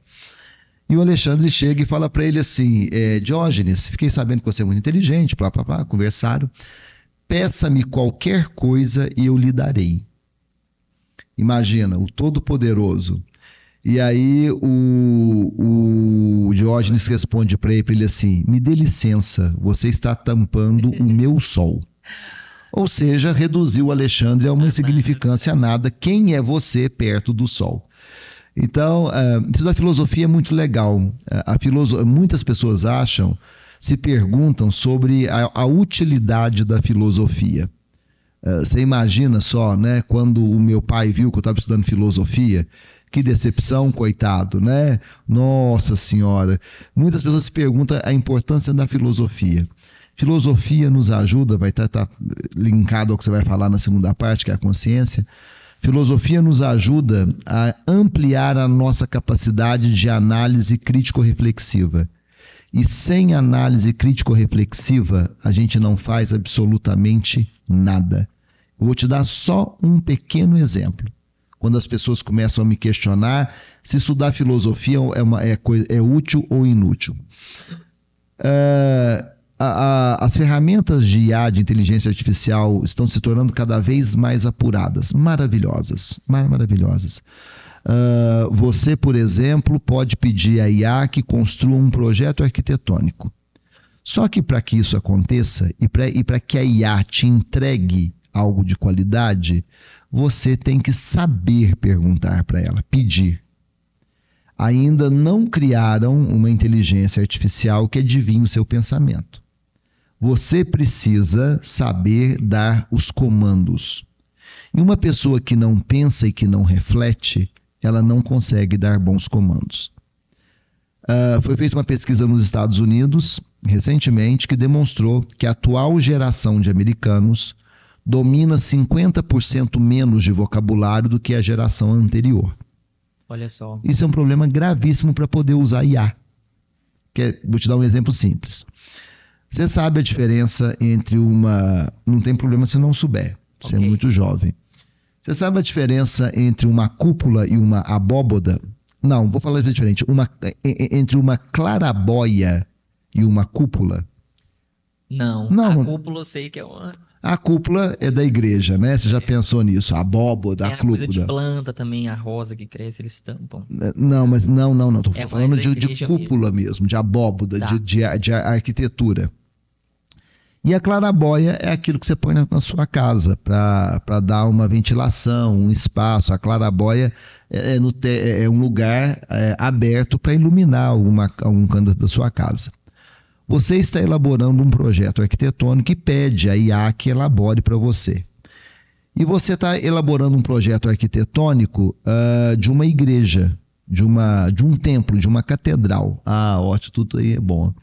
E o Alexandre chega e fala para ele assim: Diógenes, fiquei sabendo que você é muito inteligente, blá, blá, blá, conversaram. Peça-me qualquer coisa e eu lhe darei. Imagina, o Todo-Poderoso. E aí o Diógenes responde para ele assim: me dê licença, você está tampando o meu sol. Ou seja, reduziu o Alexandre a uma insignificância nada. Quem é você perto do sol? Então, isso da filosofia é muito legal. Muitas pessoas se perguntam sobre a utilidade da filosofia. Você imagina só, né? Quando o meu pai viu que eu estava estudando filosofia, que decepção, coitado, né? Nossa Senhora. Muitas pessoas se perguntam a importância da filosofia. Filosofia nos ajuda, vai estar linkado ao que você vai falar na segunda parte, que é a consciência. Filosofia nos ajuda a ampliar a nossa capacidade de análise crítico-reflexiva. E sem análise crítico-reflexiva, a gente não faz absolutamente nada. Eu vou te dar só um pequeno exemplo. Quando as pessoas começam a me questionar se estudar filosofia é útil ou inútil. As ferramentas de IA, de inteligência artificial, estão se tornando cada vez mais apuradas. Maravilhosas. Maravilhosas. Você, por exemplo, pode pedir à IA que construa um projeto arquitetônico. Só que para que isso aconteça e para que a IA te entregue algo de qualidade, você tem que saber perguntar para ela, pedir. Ainda não criaram uma inteligência artificial que adivinhe o seu pensamento. Você precisa saber dar os comandos. E uma pessoa que não pensa e que não reflete, ela não consegue dar bons comandos. Foi feita uma pesquisa nos Estados Unidos, recentemente, que demonstrou que a atual geração de americanos domina 50% menos de vocabulário do que a geração anterior. Olha só. Isso é um problema gravíssimo para poder usar IA. Vou te dar um exemplo simples. Você sabe a diferença entre uma... Não tem problema se não souber. Você é muito jovem. Você sabe a diferença entre uma cúpula e uma abóboda? Não, vou falar diferente. Entre uma clarabóia e uma cúpula? Não, a cúpula eu sei que é uma... A cúpula é da igreja, né? Você já pensou nisso? A abóboda, a cúpula. Tem a coisa de planta também, a rosa que cresce, eles tampam. Não, mas não. Tô falando de cúpula mesmo, de abóboda, tá. de arquitetura. E a clarabóia é aquilo que você põe na sua casa para dar uma ventilação, um espaço. A clarabóia é um lugar aberto para iluminar um canto da sua casa. Você está elaborando um projeto arquitetônico e pede a IA que elabore para você. E você está elaborando um projeto arquitetônico de uma igreja, de um templo, de uma catedral. Ótimo, tudo aí é bom.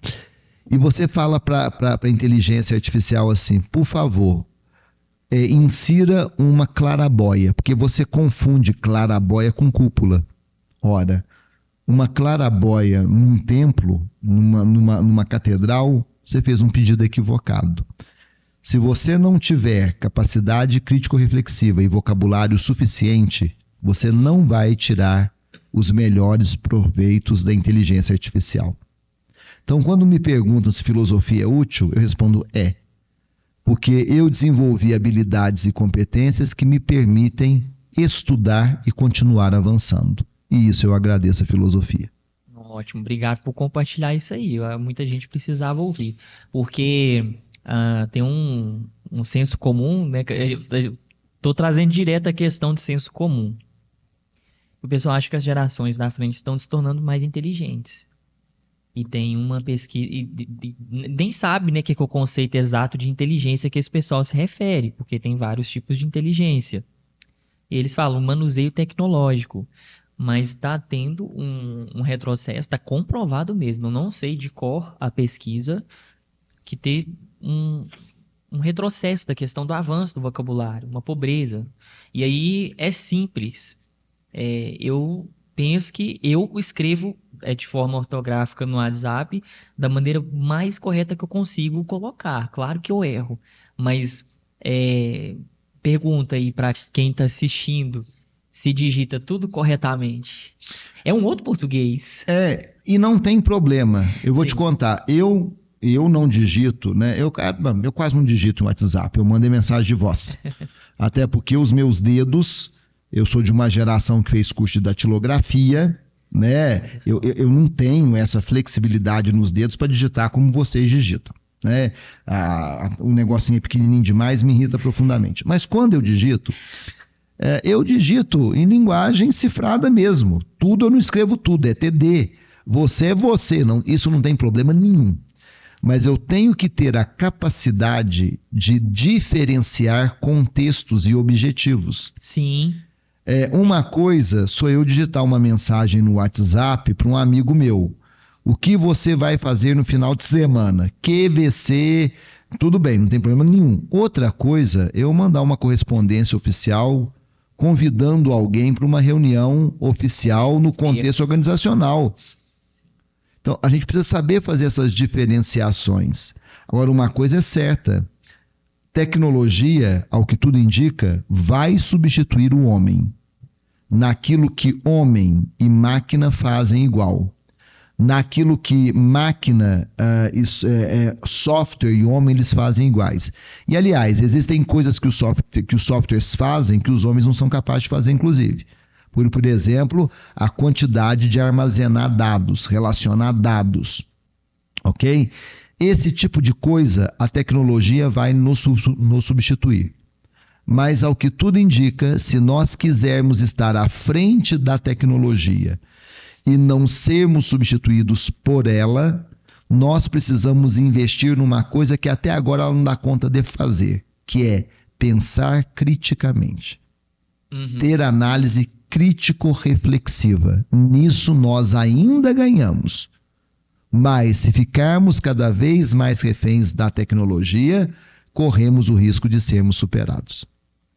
E você fala para a inteligência artificial assim: por favor, insira uma clarabóia, porque você confunde clarabóia com cúpula. Ora, uma clarabóia num templo, numa catedral, você fez um pedido equivocado. Se você não tiver capacidade crítico-reflexiva e vocabulário suficiente, você não vai tirar os melhores proveitos da inteligência artificial. Então, quando me perguntam se filosofia é útil, eu respondo porque eu desenvolvi habilidades e competências que me permitem estudar e continuar avançando. E isso eu agradeço a filosofia. Ótimo, obrigado por compartilhar isso aí. Muita gente precisava ouvir. Porque tem um senso comum, né? Estou trazendo direto a questão de senso comum. O pessoal acha que as gerações da frente estão se tornando mais inteligentes. E tem uma pesquisa, nem sabe, né, que é o conceito exato de inteligência que esse pessoal se refere, porque tem vários tipos de inteligência. E eles falam manuseio tecnológico, mas está tendo um retrocesso, está comprovado mesmo. Eu não sei de cor a pesquisa que tem um retrocesso da questão do avanço do vocabulário, uma pobreza. E aí é simples. Eu penso que eu escrevo de forma ortográfica no WhatsApp da maneira mais correta que eu consigo colocar. Claro que eu erro, mas pergunta aí para quem está assistindo se digita tudo corretamente. É um outro português. E não tem problema. Eu vou Sim. te contar. Eu não digito, né? Eu quase não digito no WhatsApp. Eu mando mensagem de voz. Até porque os meus dedos, eu sou de uma geração que fez curso de datilografia, né? Eu não tenho essa flexibilidade nos dedos para digitar como vocês digitam, né? O negocinho é pequenininho demais, me irrita profundamente. Mas quando eu digito em linguagem cifrada mesmo. Tudo eu não escrevo tudo, é TD. Você é você, não, isso não tem problema nenhum. Mas eu tenho que ter a capacidade de diferenciar contextos e objetivos. Sim. Uma coisa sou eu digitar uma mensagem no WhatsApp para um amigo meu. O que você vai fazer no final de semana? QVC, tudo bem, não tem problema nenhum. Outra coisa é eu mandar uma correspondência oficial convidando alguém para uma reunião oficial no contexto organizacional. Então, a gente precisa saber fazer essas diferenciações. Agora, uma coisa é certa. Tecnologia, ao que tudo indica, vai substituir o homem naquilo que homem e máquina fazem igual. Naquilo que máquina, software e homem eles fazem iguais. E, aliás, existem coisas que os softwares fazem que os homens não são capazes de fazer, inclusive. Por exemplo, a quantidade de armazenar dados, relacionar dados. Ok? Esse tipo de coisa, a tecnologia vai nos substituir. Mas, ao que tudo indica, se nós quisermos estar à frente da tecnologia e não sermos substituídos por ela, nós precisamos investir numa coisa que até agora ela não dá conta de fazer, que é pensar criticamente. Ter análise crítico-reflexiva. Nisso nós ainda ganhamos. Mas se ficarmos cada vez mais reféns da tecnologia, corremos o risco de sermos superados.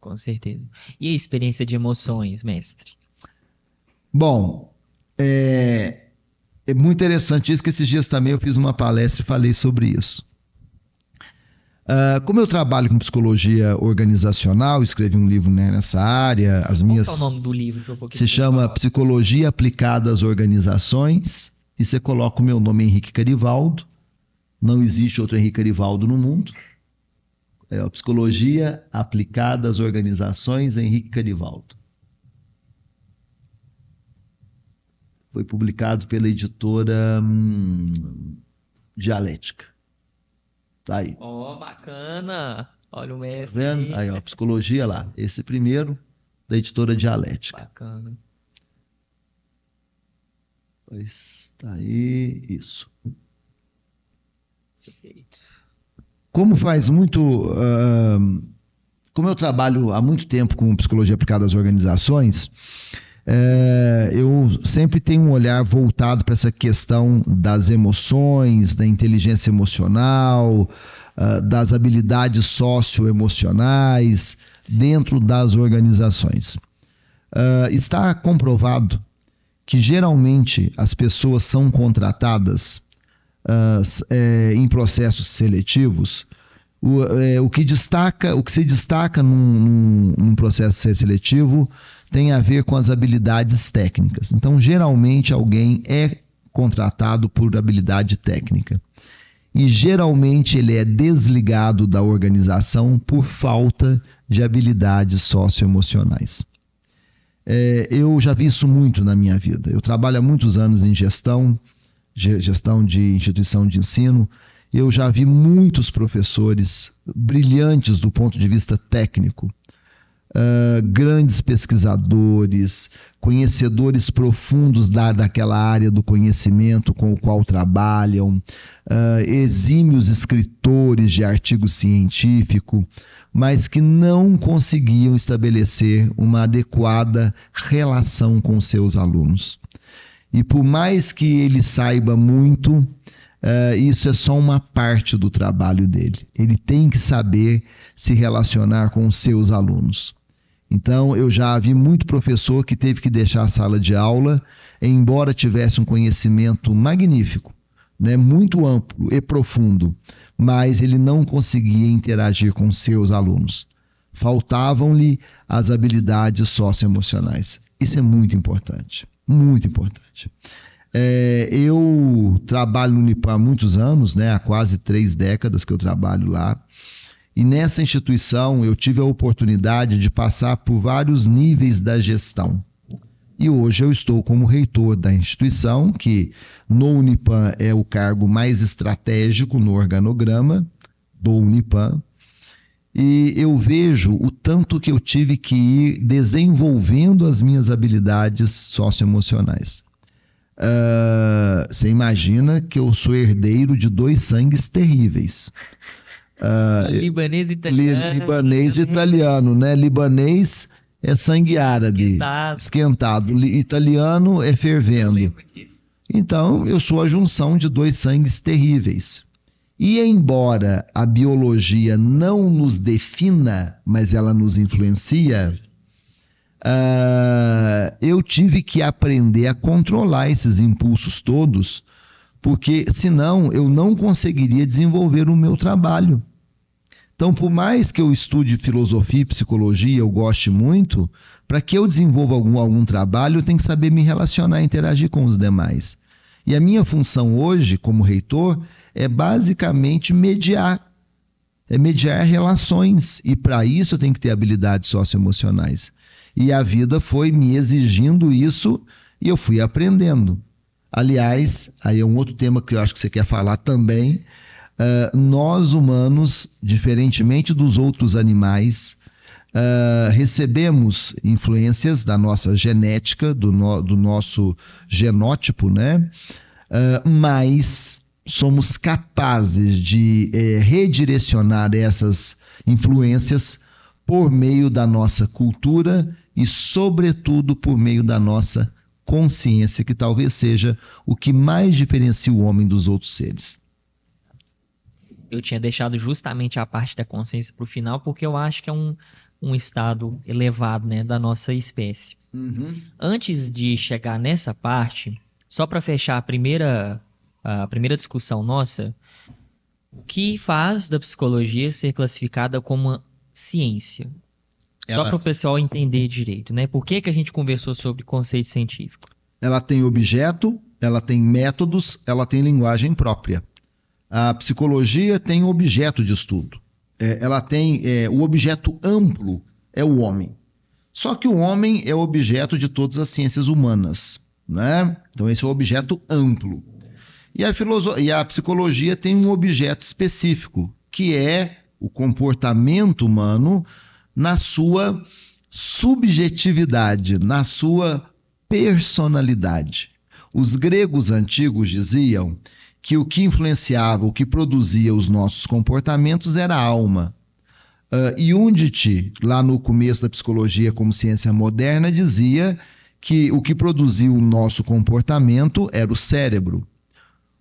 Com certeza. E a experiência de emoções, mestre? Bom, é muito interessante isso, que esses dias também eu fiz uma palestra e falei sobre isso. Como eu trabalho com psicologia organizacional, escrevi um livro nessa área. Qual é o nome do livro? Se chama Psicologia Aplicada às Organizações, e você coloca o meu nome, Henrique Carivaldo. Não existe outro Henrique Carivaldo no mundo. A Psicologia Aplicada às Organizações, Henrique Carivaldo. Foi publicado pela editora Dialética. Tá aí. Bacana. Olha o mestre. Tá vendo? Aí, Psicologia lá. Esse primeiro, da editora Dialética. Bacana. Pois tá aí, isso. Perfeito. Como eu trabalho há muito tempo com psicologia aplicada às organizações, eu sempre tenho um olhar voltado para essa questão das emoções, da inteligência emocional, das habilidades socioemocionais dentro das organizações. Está comprovado que geralmente as pessoas são contratadas em processos seletivos. O que se destaca num processo seletivo tem a ver com as habilidades técnicas. Então, geralmente, alguém é contratado por habilidade técnica. E, geralmente, ele é desligado da organização por falta de habilidades socioemocionais. Eu já vi isso muito na minha vida. Eu trabalho há muitos anos em gestão de instituição de ensino. Eu já vi muitos professores brilhantes do ponto de vista técnico, grandes pesquisadores, conhecedores profundos daquela área do conhecimento com o qual trabalham, exímios escritores de artigo científico, mas que não conseguiam estabelecer uma adequada relação com seus alunos. E por mais que ele saiba muito, isso é só uma parte do trabalho dele. Ele tem que saber se relacionar com os seus alunos. Então, eu já vi muito professor que teve que deixar a sala de aula, embora tivesse um conhecimento magnífico, né, muito amplo e profundo, mas ele não conseguia interagir com seus alunos. faltavam-lhe as habilidades socioemocionais. Isso é muito importante, muito importante. Eu trabalho no Unipam há muitos anos, né? Há quase 3 décadas que eu trabalho lá. E nessa instituição eu tive a oportunidade de passar por vários níveis da gestão. E hoje eu estou como reitor da instituição, que no Unipam é o cargo mais estratégico no organograma do Unipam. E eu vejo o tanto que eu tive que ir desenvolvendo as minhas habilidades socioemocionais. Você imagina que eu sou herdeiro de 2 sangues terríveis. Libanês e italiano. Libanês e italiano, né? Libanês é sangue árabe, esquentado. Italiano é fervendo. Então, eu sou a junção de 2 sangues terríveis. E embora a biologia não nos defina, mas ela nos influencia, eu tive que aprender a controlar esses impulsos todos, porque senão eu não conseguiria desenvolver o meu trabalho. Então, por mais que eu estude filosofia e psicologia, eu goste muito, para que eu desenvolva algum trabalho, eu tenho que saber me relacionar e interagir com os demais. E a minha função hoje, como reitor, é basicamente mediar relações. E para isso eu tenho que ter habilidades socioemocionais. E a vida foi me exigindo isso e eu fui aprendendo. Aliás, aí é um outro tema que eu acho que você quer falar também. Nós humanos, diferentemente dos outros animais, recebemos influências da nossa genética, do nosso genótipo, né? Mas somos capazes de redirecionar essas influências por meio da nossa cultura e, sobretudo, por meio da nossa consciência, que talvez seja o que mais diferencia o homem dos outros seres. Eu tinha deixado justamente a parte da consciência para o final, porque eu acho que é um estado elevado, né, da nossa espécie. Uhum. Antes de chegar nessa parte, só para fechar a primeira discussão nossa, o que faz da psicologia ser classificada como uma ciência? Só para o pessoal entender direito, né? Por que a gente conversou sobre conceito científico? Ela tem objeto, ela tem métodos, ela tem linguagem própria. A psicologia tem objeto de estudo. Ela tem o objeto amplo é o homem. Só que o homem é o objeto de todas as ciências humanas, né? Então esse é o objeto amplo. E a psicologia tem um objeto específico, que é o comportamento humano na sua subjetividade, na sua personalidade. Os gregos antigos diziam que o que influenciava, o que produzia os nossos comportamentos era a alma. Jundt, lá no começo da psicologia como ciência moderna, dizia que o que produzia o nosso comportamento era o cérebro.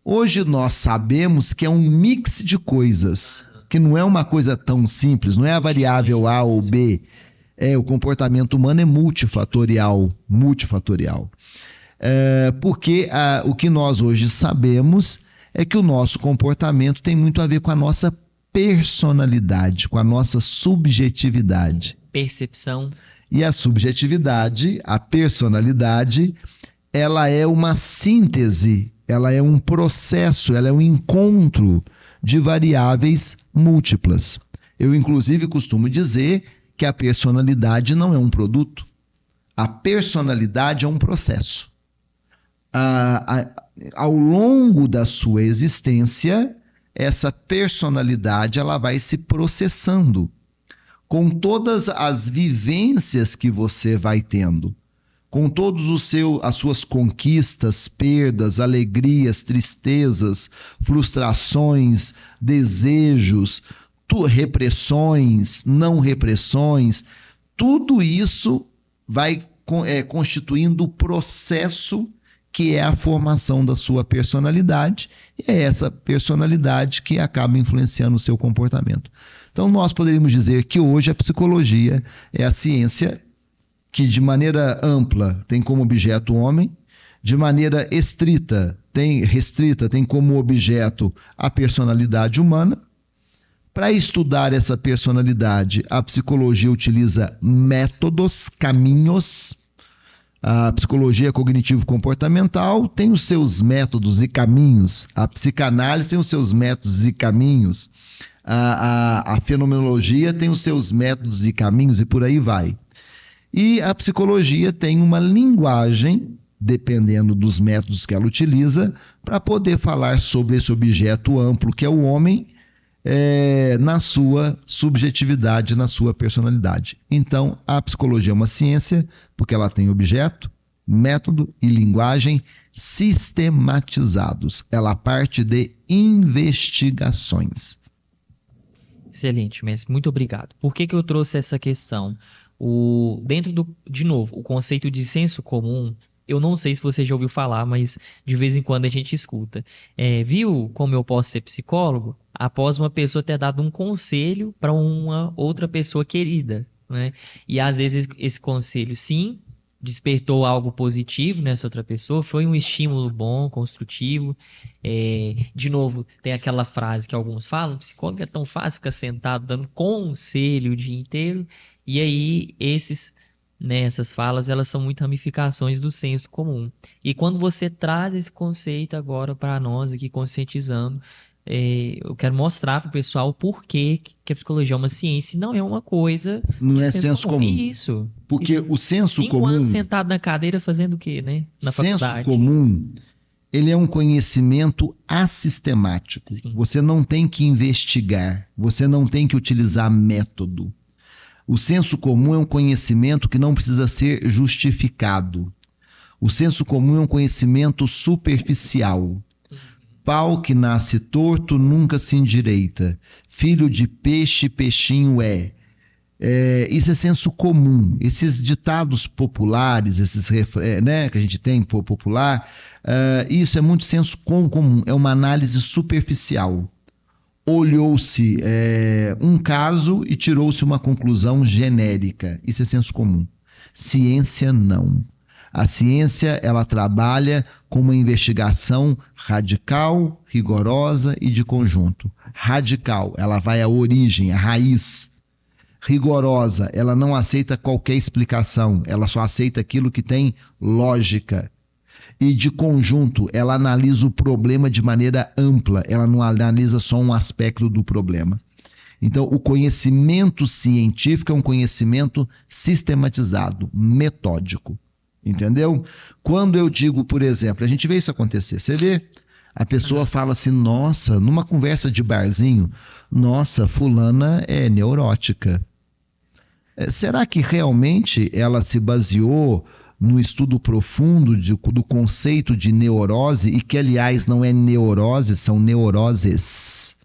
Hoje nós sabemos que é um mix de coisas, que não é uma coisa tão simples, não é a variável A ou B. O comportamento humano é multifatorial. Porque o que nós hoje sabemos é que o nosso comportamento tem muito a ver com a nossa personalidade, com a nossa subjetividade. Percepção. E a subjetividade, a personalidade, ela é uma síntese, ela é um processo, ela é um encontro de variáveis múltiplas. Eu, inclusive, costumo dizer que a personalidade não é um produto. A personalidade é um processo. Ao longo da sua existência, essa personalidade ela vai se processando com todas as vivências que você vai tendo, com todas as suas conquistas, perdas, alegrias, tristezas, frustrações, desejos, repressões, não repressões. Tudo isso vai constituindo o processo que é a formação da sua personalidade, e é essa personalidade que acaba influenciando o seu comportamento. Então, nós poderíamos dizer que hoje a psicologia é a ciência que, de maneira ampla, tem como objeto o homem, de maneira restrita, tem como objeto a personalidade humana, Para estudar essa personalidade, a psicologia utiliza métodos, caminhos. A psicologia cognitivo-comportamental tem os seus métodos e caminhos. A psicanálise tem os seus métodos e caminhos. A fenomenologia tem os seus métodos e caminhos e por aí vai. E a psicologia tem uma linguagem, dependendo dos métodos que ela utiliza, para poder falar sobre esse objeto amplo que é o homem, na sua subjetividade, na sua personalidade. Então, a psicologia é uma ciência porque ela tem objeto, método e linguagem sistematizados. Ela parte de investigações. Excelente, mestre. Muito obrigado. Por que eu trouxe essa questão? De novo, o conceito de senso comum, eu não sei se você já ouviu falar, mas de vez em quando a gente escuta. Viu como eu posso ser psicólogo? Após uma pessoa ter dado um conselho para uma outra pessoa querida, né? E às vezes esse conselho, sim, despertou algo positivo nessa outra pessoa, foi um estímulo bom, construtivo. De novo, tem aquela frase que alguns falam, psicólogo é tão fácil ficar sentado dando conselho o dia inteiro, e aí essas falas, elas são muito ramificações do senso comum. E quando você traz esse conceito agora para nós aqui, conscientizando, eu quero mostrar para o pessoal o porquê que a psicologia é uma ciência e não é uma coisa... Não é senso comum. Isso. Porque o senso comum... 5 anos sentado na cadeira fazendo o quê, né? Na faculdade. Senso comum, ele é um conhecimento assistemático. Sim. Você não tem que investigar, você não tem que utilizar método. O senso comum é um conhecimento que não precisa ser justificado. O senso comum é um conhecimento superficial. Pau que nasce torto nunca se endireita. Filho de peixe, peixinho é. Isso é senso comum. Esses ditados populares, que a gente tem popular, isso é muito senso comum. É uma análise superficial. Olhou-se um caso e tirou-se uma conclusão genérica. Isso é senso comum. Ciência não. A ciência, ela trabalha com uma investigação radical, rigorosa e de conjunto. Radical, ela vai à origem, à raiz. Rigorosa, ela não aceita qualquer explicação, ela só aceita aquilo que tem lógica. E de conjunto, ela analisa o problema de maneira ampla, ela não analisa só um aspecto do problema. Então, o conhecimento científico é um conhecimento sistematizado, metódico. Entendeu? Quando eu digo, por exemplo, a gente vê isso acontecer, você vê, a pessoa fala assim, nossa, numa conversa de barzinho, nossa, fulana é neurótica. Será que realmente ela se baseou no estudo profundo do conceito de neurose, e que, aliás, não é neurose, são neuroses?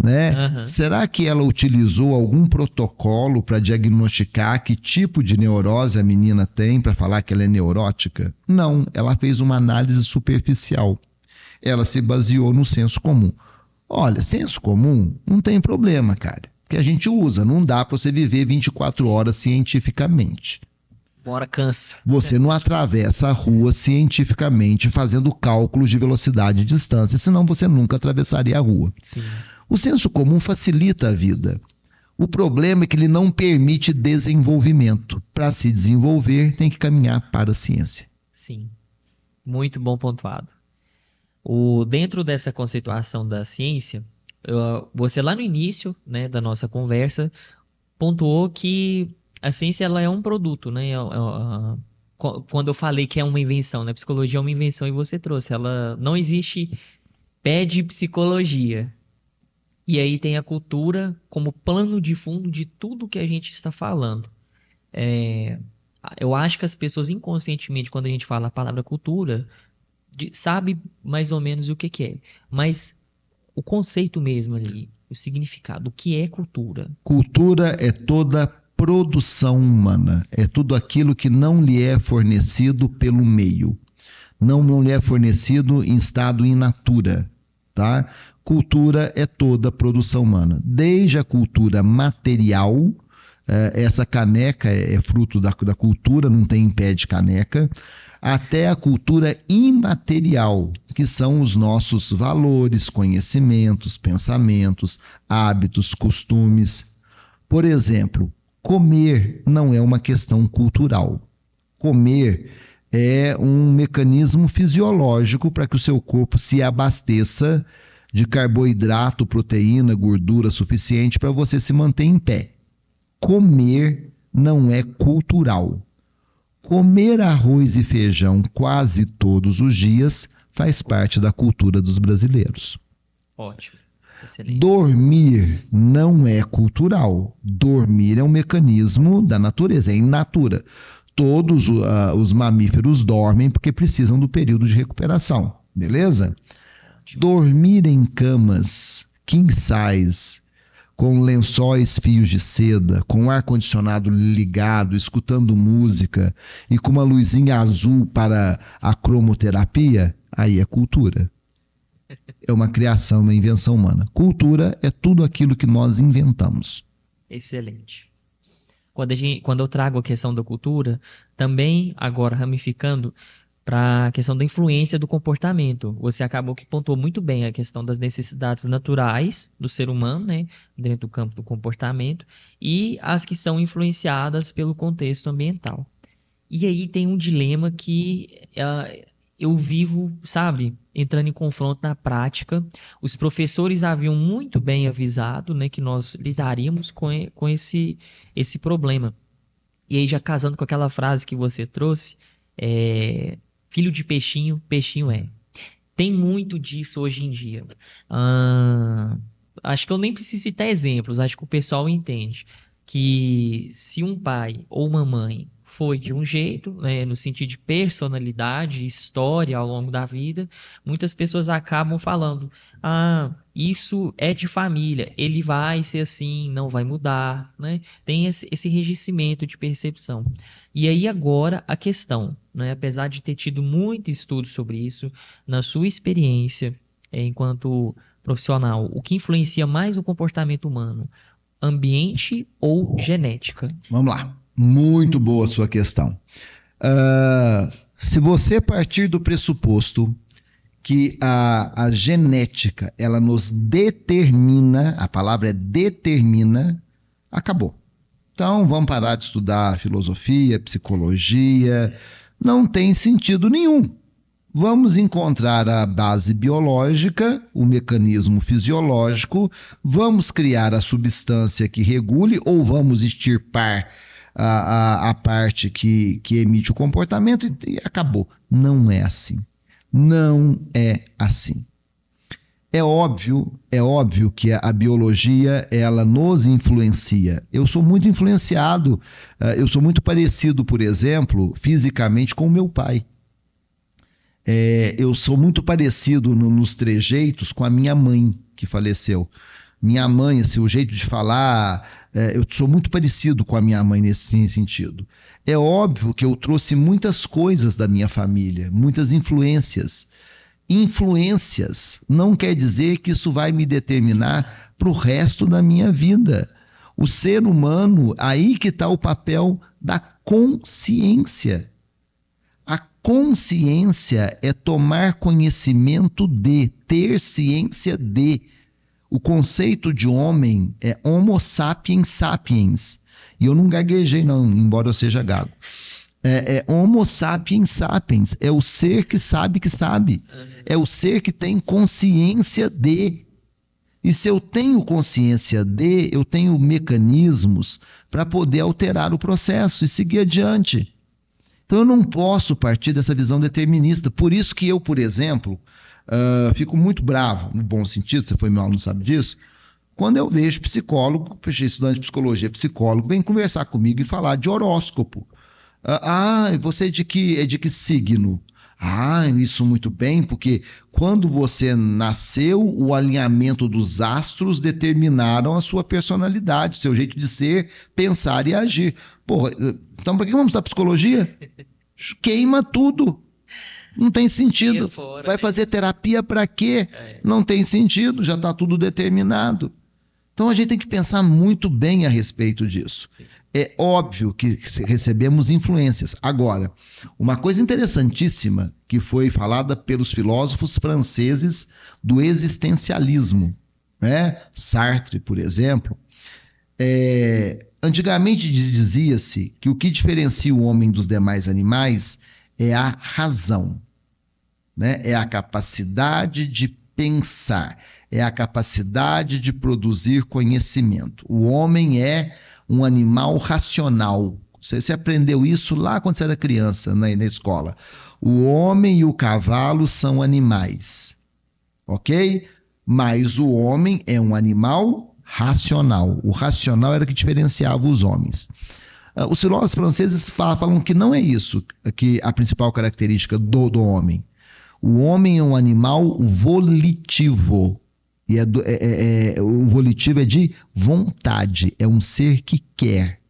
Né? Será que ela utilizou algum protocolo para diagnosticar que tipo de neurose a menina tem para falar que ela é neurótica? Não, ela fez uma análise superficial. Ela se baseou no senso comum. Olha, senso comum não tem problema, cara, que a gente usa, não dá para você viver 24 horas cientificamente. Bora, cansa. Você não atravessa a rua cientificamente fazendo cálculos de velocidade e distância, senão você nunca atravessaria a rua. Sim. O senso comum facilita a vida. O problema é que ele não permite desenvolvimento. Para se desenvolver, tem que caminhar para a ciência. Sim, muito bom pontuado. Dentro dessa conceituação da ciência, você lá no início, né, da nossa conversa pontuou que a ciência, ela é um produto, né? Quando eu falei que é uma invenção, né? Psicologia é uma invenção e você trouxe. Ela não existe pé de psicologia. E aí tem a cultura como plano de fundo de tudo que a gente está falando. Eu acho que as pessoas inconscientemente, quando a gente fala a palavra cultura, sabe mais ou menos o que é. Mas o conceito mesmo ali, o significado, o que é cultura? Cultura é toda produção humana, é tudo aquilo que não lhe é fornecido pelo meio, não lhe é fornecido em estado in natura, tá? Cultura é toda produção humana, desde a cultura material, essa caneca é fruto da cultura, não tem pé de caneca, até a cultura imaterial, que são os nossos valores, conhecimentos, pensamentos, hábitos, costumes. Por exemplo, comer não é uma questão cultural. Comer é um mecanismo fisiológico para que o seu corpo se abasteça de carboidrato, proteína, gordura suficiente para você se manter em pé. Comer não é cultural. Comer arroz e feijão quase todos os dias faz parte da cultura dos brasileiros. Ótimo. Excelente. Dormir não é cultural. Dormir é um mecanismo da natureza, é in natura. Todos os mamíferos dormem porque precisam do período de recuperação, beleza? Dormir em camas king size, com lençóis fios de seda, com o ar-condicionado ligado, escutando música e com uma luzinha azul para a cromoterapia, aí é cultura. É uma criação, uma invenção humana. Cultura é tudo aquilo que nós inventamos. Excelente. Quando eu trago a questão da cultura, também agora ramificando para a questão da influência do comportamento. Você acabou que pontuou muito bem a questão das necessidades naturais do ser humano, né, dentro do campo do comportamento, e as que são influenciadas pelo contexto ambiental. E aí tem um dilema que eu vivo, sabe, entrando em confronto na prática. Os professores haviam muito bem avisado, né, que nós lidaríamos com esse problema. E aí, já casando com aquela frase que você trouxe, filho de peixinho, peixinho é. Tem muito disso hoje em dia. Acho que eu nem preciso citar exemplos, acho que o pessoal entende que se um pai ou uma mãe foi de um jeito, né, no sentido de personalidade, história ao longo da vida, muitas pessoas acabam falando, isso é de família, ele vai ser assim, não vai mudar, né? Tem esse registro de percepção. E aí agora a questão, né, apesar de ter tido muito estudo sobre isso, na sua experiência enquanto profissional, o que influencia mais o comportamento humano? Ambiente ou genética? Vamos lá. Muito boa a sua questão. Se você partir do pressuposto que a genética, ela nos determina, a palavra é determina, acabou. Então, vamos parar de estudar filosofia, psicologia, não tem sentido nenhum. Vamos encontrar a base biológica, o mecanismo fisiológico, vamos criar a substância que regule ou vamos extirpar a parte que emite o comportamento e acabou. Não é assim. Não é assim. É óbvio que a biologia, ela nos influencia. Eu sou muito influenciado, eu sou muito parecido, por exemplo, fisicamente com o meu pai. Eu sou muito parecido nos trejeitos com a minha mãe, que faleceu. Minha mãe, assim, o jeito de falar, eu sou muito parecido com a minha mãe nesse sentido. É óbvio que eu trouxe muitas coisas da minha família, muitas influências. Influências não quer dizer que isso vai me determinar para o resto da minha vida. O ser humano, aí que está o papel da consciência. A consciência é tomar conhecimento de, ter ciência de. O conceito de homem é Homo sapiens sapiens. E eu não gaguejei não, embora eu seja gago. Homo sapiens sapiens. É o ser que sabe que sabe. É o ser que tem consciência de. E se eu tenho consciência de, eu tenho mecanismos para poder alterar o processo e seguir adiante. Então eu não posso partir dessa visão determinista. Por isso que eu, por exemplo, fico muito bravo, no bom sentido, você foi meu aluno, sabe disso, quando eu vejo psicólogo, estudante de psicologia, psicólogo, vem conversar comigo e falar de horóscopo. Você é de que signo? Isso muito bem, porque quando você nasceu, o alinhamento dos astros determinaram a sua personalidade, seu jeito de ser, pensar e agir. Porra, então para que vamos estudar psicologia? Queima tudo. Não tem sentido. Vai fazer terapia para quê? Não tem sentido, já está tudo determinado. Então a gente tem que pensar muito bem a respeito disso. Sim. É óbvio que recebemos influências. Agora, uma coisa interessantíssima que foi falada pelos filósofos franceses do existencialismo, né? Sartre, por exemplo, antigamente dizia-se que o que diferencia o homem dos demais animais é a razão, né? É a capacidade de pensar, é a capacidade de produzir conhecimento. O homem é um animal racional. Você aprendeu isso lá quando você era criança, na escola. O homem e o cavalo são animais, ok? Mas o homem é um animal racional. O racional era o que diferenciava os homens. Os filósofos franceses falam que não é isso que a principal característica do homem. O homem é um animal volitivo. E o volitivo é de vontade, é um ser que quer.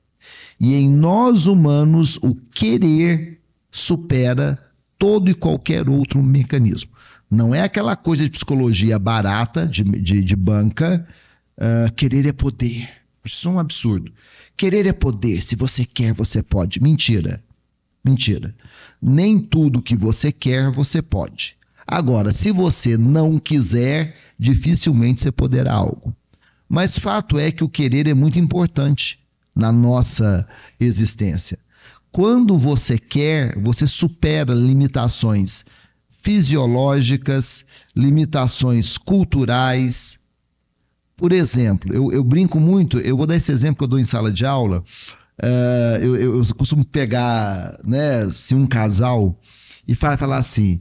E em nós humanos, o querer supera todo e qualquer outro mecanismo. Não é aquela coisa de psicologia barata, de banca, querer é poder. Isso é um absurdo. Querer é poder, se você quer, você pode. Mentira. Mentira. Nem tudo que você quer, você pode. Agora, se você não quiser, dificilmente você poderá algo. Mas fato é que o querer é muito importante na nossa existência. Quando você quer, você supera limitações fisiológicas, limitações culturais. Por exemplo, eu brinco muito, eu vou dar esse exemplo que eu dou em sala de aula. Eu costumo pegar, né, se um casal e falar assim,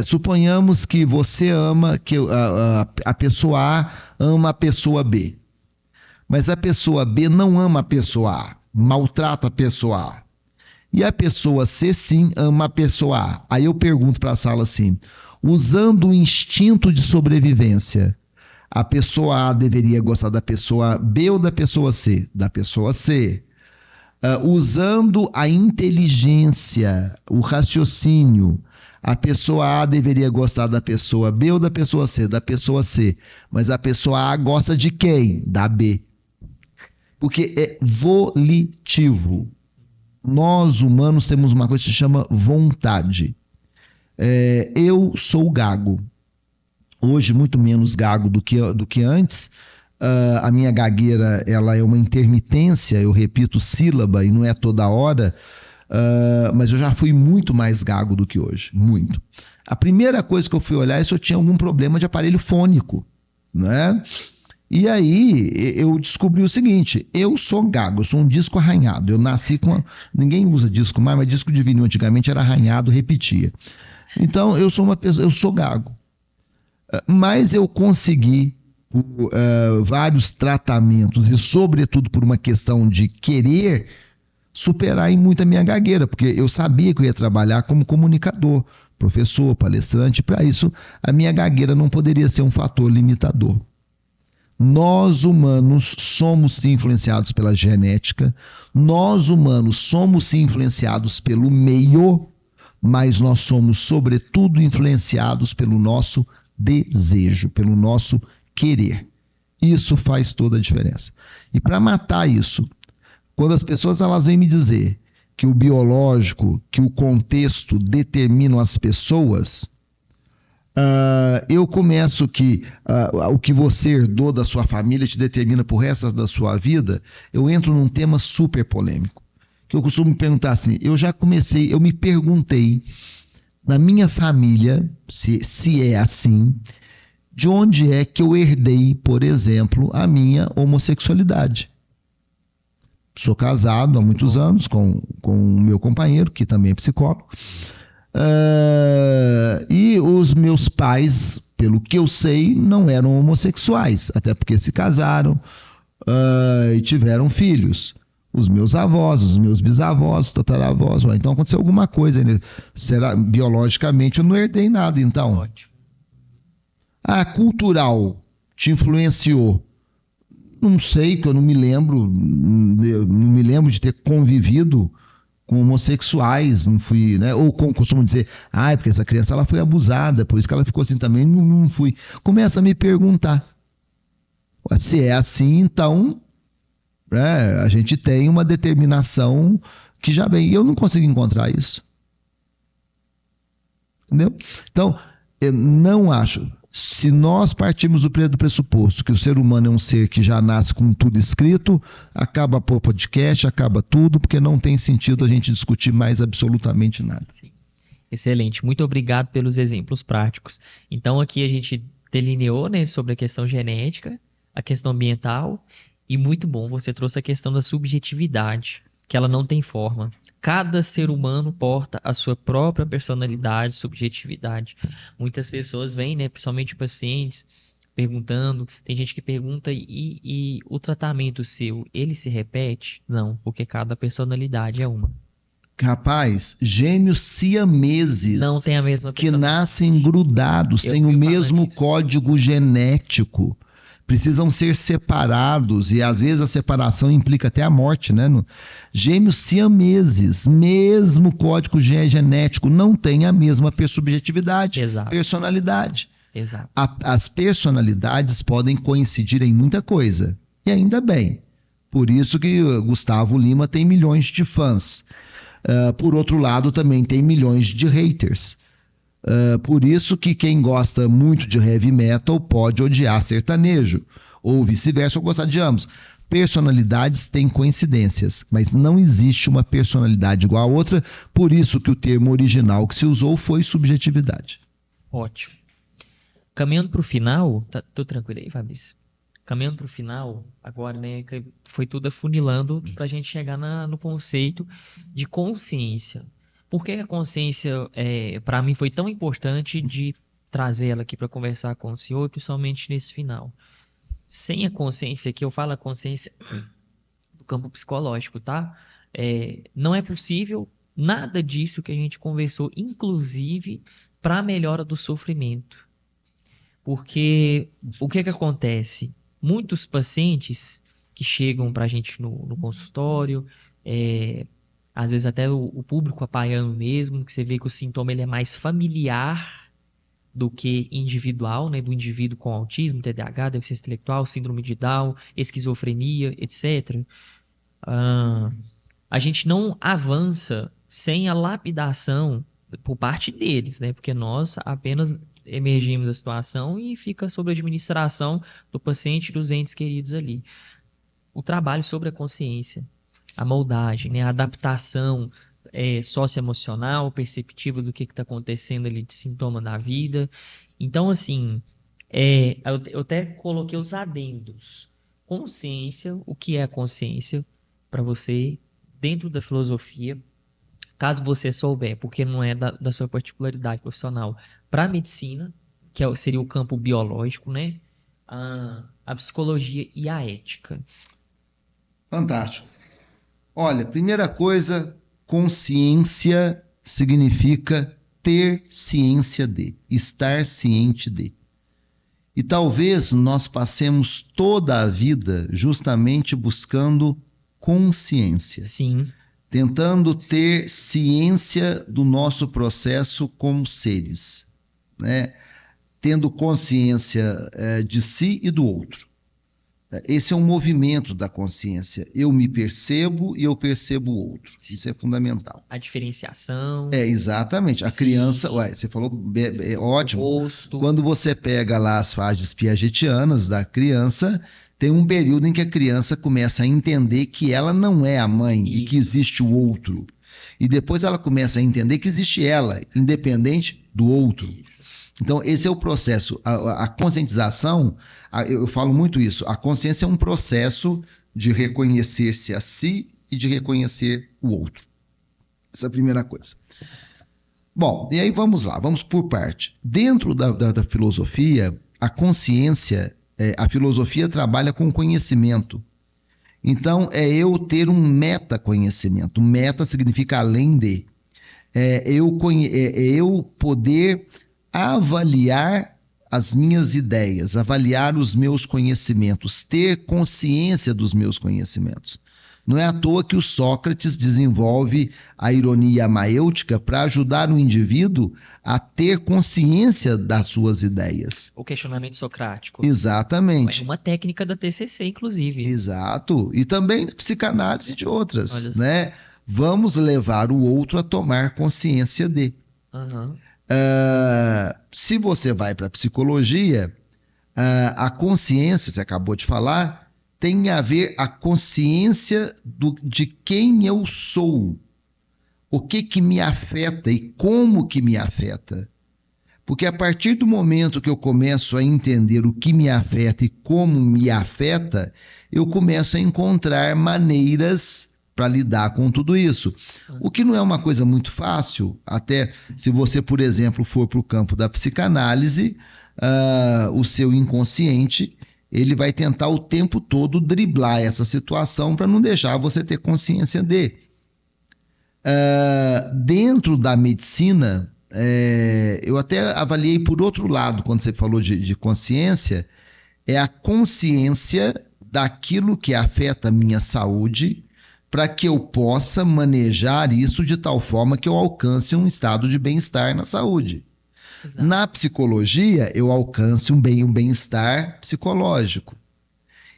suponhamos que você ama, que a pessoa A ama a pessoa B, mas a pessoa B não ama a pessoa A, maltrata a pessoa A, e a pessoa C sim ama a pessoa A. Aí eu pergunto para a sala assim, usando o instinto de sobrevivência, a pessoa A deveria gostar da pessoa B ou da pessoa C? Da pessoa C. Usando a inteligência, o raciocínio, a pessoa A deveria gostar da pessoa B ou da pessoa C? Da pessoa C. Mas a pessoa A gosta de quem? Da B. Porque é volitivo. Nós, humanos, temos uma coisa que se chama vontade. Eu sou gago. Hoje, muito menos gago do que antes. A minha gagueira, ela é uma intermitência, eu repito sílaba e não é toda hora, mas eu já fui muito mais gago do que hoje, muito. A primeira coisa que eu fui olhar é se eu tinha algum problema de aparelho fônico, né? E aí eu descobri o seguinte, eu sou gago, eu sou um disco arranhado, eu nasci com... Ninguém usa disco mais, mas disco de vinil antigamente era arranhado, repetia. Então eu sou uma pessoa, eu sou gago. Mas eu consegui, por vários tratamentos e sobretudo por uma questão de querer, superar em muito a minha gagueira, porque eu sabia que eu ia trabalhar como comunicador, professor, palestrante, para isso a minha gagueira não poderia ser um fator limitador. Nós humanos somos sim influenciados pela genética, nós humanos somos sim influenciados pelo meio, mas nós somos sobretudo influenciados pelo nosso desejo, pelo nosso querer. Isso faz toda a diferença. E para matar isso, quando as pessoas elas vêm me dizer que o biológico, que o contexto determinam as pessoas, eu começo que o que você herdou da sua família te determina pro resto da sua vida, eu entro num tema super polêmico, que eu costumo me perguntar assim, eu me perguntei, na minha família, se é assim, de onde é que eu herdei, por exemplo, a minha homossexualidade. Sou casado há muitos anos com o meu companheiro, que também é psicólogo, e os meus pais, pelo que eu sei, não eram homossexuais, até porque se casaram e tiveram filhos. Os meus avós, os meus bisavós, tataravós, então aconteceu alguma coisa, né? Será, biologicamente eu não herdei nada, então. Ótimo. Cultural, te influenciou? Não sei, que eu não me lembro de ter convivido com homossexuais, não fui, né? Ou costumo dizer, porque essa criança ela foi abusada, por isso que ela ficou assim também, não fui. Começa a me perguntar. Se é assim, então, né, a gente tem uma determinação que já vem. E eu não consigo encontrar isso. Entendeu? Então, eu não acho. Se nós partimos do pressuposto que o ser humano é um ser que já nasce com tudo escrito, acaba o podcast, acaba tudo, porque não tem sentido a gente discutir mais absolutamente nada. Sim. Excelente, muito obrigado pelos exemplos práticos. Então aqui a gente delineou, né, sobre a questão genética, a questão ambiental, e muito bom, você trouxe a questão da subjetividade, que ela não tem forma. Cada ser humano porta a sua própria personalidade, subjetividade. Muitas pessoas vêm, né, principalmente pacientes, perguntando. Tem gente que pergunta, e o tratamento seu, ele se repete? Não, porque cada personalidade é uma. Rapaz, gêmeos siameses Não tem a mesma que personalidade. nascem grudados, Eu têm o fui falando mesmo isso. código genético. Precisam ser separados e às vezes a separação implica até a morte, né? Gêmeos siameses, mesmo código genético, não tem a mesma subjetividade, Exato. personalidade. Exato. As personalidades podem coincidir em muita coisa, e ainda bem. Por isso que Gustavo Lima tem milhões de fãs. Por outro lado, também tem milhões de haters. Por isso que quem gosta muito de heavy metal pode odiar sertanejo, ou vice-versa, ou gostar de ambos. Personalidades têm coincidências, mas não existe uma personalidade igual a outra, por isso que o termo original que se usou foi subjetividade. Ótimo. Caminhando para o final, tô tranquilo aí, Fabrício? Caminhando para o final, agora, né, que foi tudo afunilando para a gente chegar no conceito de consciência. Por que a consciência, para mim, foi tão importante de trazer ela aqui para conversar com o senhor, principalmente nesse final? Sem a consciência, que eu falo a consciência do campo psicológico, tá? Não é possível nada disso que a gente conversou, inclusive para a melhora do sofrimento. Porque o que acontece? Muitos pacientes que chegam para a gente no consultório, às vezes até o público apaiano mesmo, que você vê que o sintoma ele é mais familiar do que individual, né, do indivíduo com autismo, TDAH, deficiência intelectual, síndrome de Down, esquizofrenia, etc. A gente não avança sem a lapidação por parte deles, né, porque nós apenas emergimos da situação e fica sob a administração do paciente e dos entes queridos ali. O trabalho sobre a consciência, a moldagem, né, a adaptação socioemocional, perceptiva do que está acontecendo ali de sintoma na vida. Então, assim, eu até coloquei os adendos. Consciência, o que é a consciência para você dentro da filosofia, caso você souber, porque não é da sua particularidade profissional, para a medicina, que seria o campo biológico, né? A psicologia e a ética. Fantástico. Olha, primeira coisa, consciência significa ter ciência de, estar ciente de. E talvez nós passemos toda a vida justamente buscando consciência. Sim. Tentando ter ciência do nosso processo como seres, né? Tendo consciência de si e do outro. Esse é um movimento da consciência. Eu me percebo e eu percebo o outro. Isso é fundamental. A diferenciação. Exatamente. A criança, você falou, ótimo. Gosto. Quando você pega lá as fases piagetianas da criança, tem um período em que a criança começa a entender que ela não é a mãe e que existe o outro. E depois ela começa a entender que existe ela, independente do outro. Isso. Então, esse é o processo. A conscientização, eu falo muito isso, a consciência é um processo de reconhecer-se a si e de reconhecer o outro. Essa é a primeira coisa. Bom, e aí vamos lá, vamos por parte. Dentro da filosofia, a consciência, a filosofia trabalha com conhecimento. Então, é eu ter um metaconhecimento. Meta significa além de. Eu poder avaliar as minhas ideias, avaliar os meus conhecimentos, ter consciência dos meus conhecimentos. Não é à toa que o Sócrates desenvolve a ironia maêutica para ajudar o indivíduo a ter consciência das suas ideias. O questionamento socrático. Exatamente. É uma técnica da TCC, inclusive. Exato. E também de psicanálise e de outras, Olha só. né? Vamos levar o outro a tomar consciência de. Aham. Se você vai para a psicologia, a consciência, você acabou de falar, tem a ver a consciência de quem eu sou, o que me afeta e como que me afeta. Porque a partir do momento que eu começo a entender o que me afeta e como me afeta, eu começo a encontrar maneiras para lidar com tudo isso. O que não é uma coisa muito fácil, até se você, por exemplo, for para o campo da psicanálise, o seu inconsciente, ele vai tentar o tempo todo driblar essa situação para não deixar você ter consciência de. Dentro da medicina, eu até avaliei por outro lado, quando você falou de consciência, é a consciência daquilo que afeta a minha saúde, para que eu possa manejar isso de tal forma que eu alcance um estado de bem-estar na saúde. Exato. Na psicologia, eu alcance um bem-estar psicológico.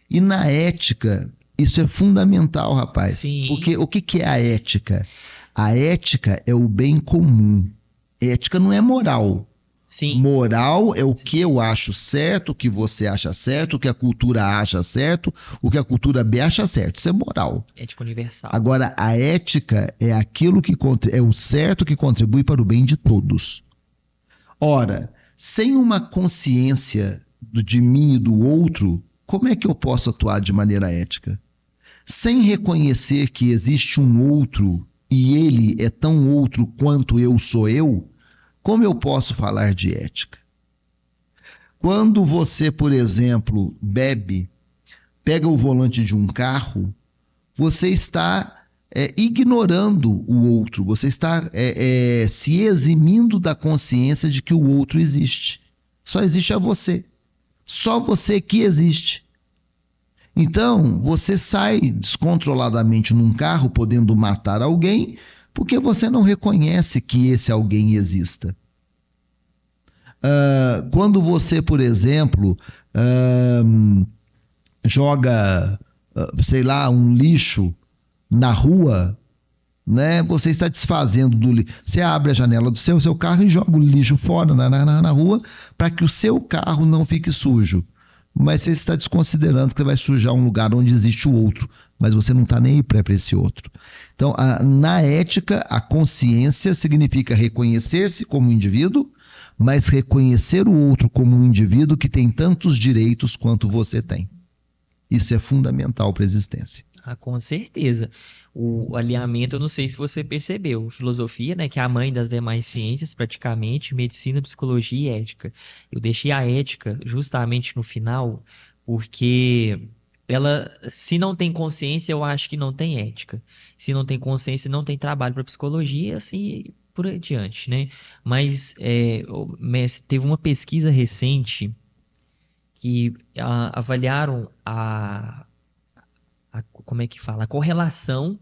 E na ética, isso é fundamental, rapaz. Sim. Porque o que é a ética? A ética é o bem comum. Ética não é moral. Sim. Moral é o que eu acho certo, o que você acha certo, o que a cultura acha certo, o que a cultura B acha certo. Isso é moral. Ética universal. Agora, a ética é aquilo que é o certo que contribui para o bem de todos. Ora, sem uma consciência de mim e do outro, como é que eu posso atuar de maneira ética? Sem reconhecer que existe um outro e ele é tão outro quanto eu sou eu, como eu posso falar de ética? Quando você, por exemplo, bebe, pega o volante de um carro, você está ignorando o outro, você está se eximindo da consciência de que o outro existe. Só existe a você. Só você que existe. Então, você sai descontroladamente num carro, podendo matar alguém, porque você não reconhece que esse alguém exista. Quando você, por exemplo, joga, sei lá, um lixo na rua, né? Você está desfazendo do lixo. Você abre a janela do seu carro e joga o lixo fora na rua para que o seu carro não fique sujo. Mas você está desconsiderando que você vai sujar um lugar onde existe o outro, mas você não está nem aí para esse outro. Então, na ética, a consciência significa reconhecer-se como indivíduo, mas reconhecer o outro como um indivíduo que tem tantos direitos quanto você tem. Isso é fundamental para a existência. Com certeza. O alinhamento, eu não sei se você percebeu, filosofia, né, que é a mãe das demais ciências, praticamente, medicina, psicologia e ética. Eu deixei a ética justamente no final, porque ela, se não tem consciência, eu acho que não tem ética. Se não tem consciência, não tem trabalho para psicologia, assim, por adiante, né? Mas teve uma pesquisa recente que avaliaram como é que fala? A correlação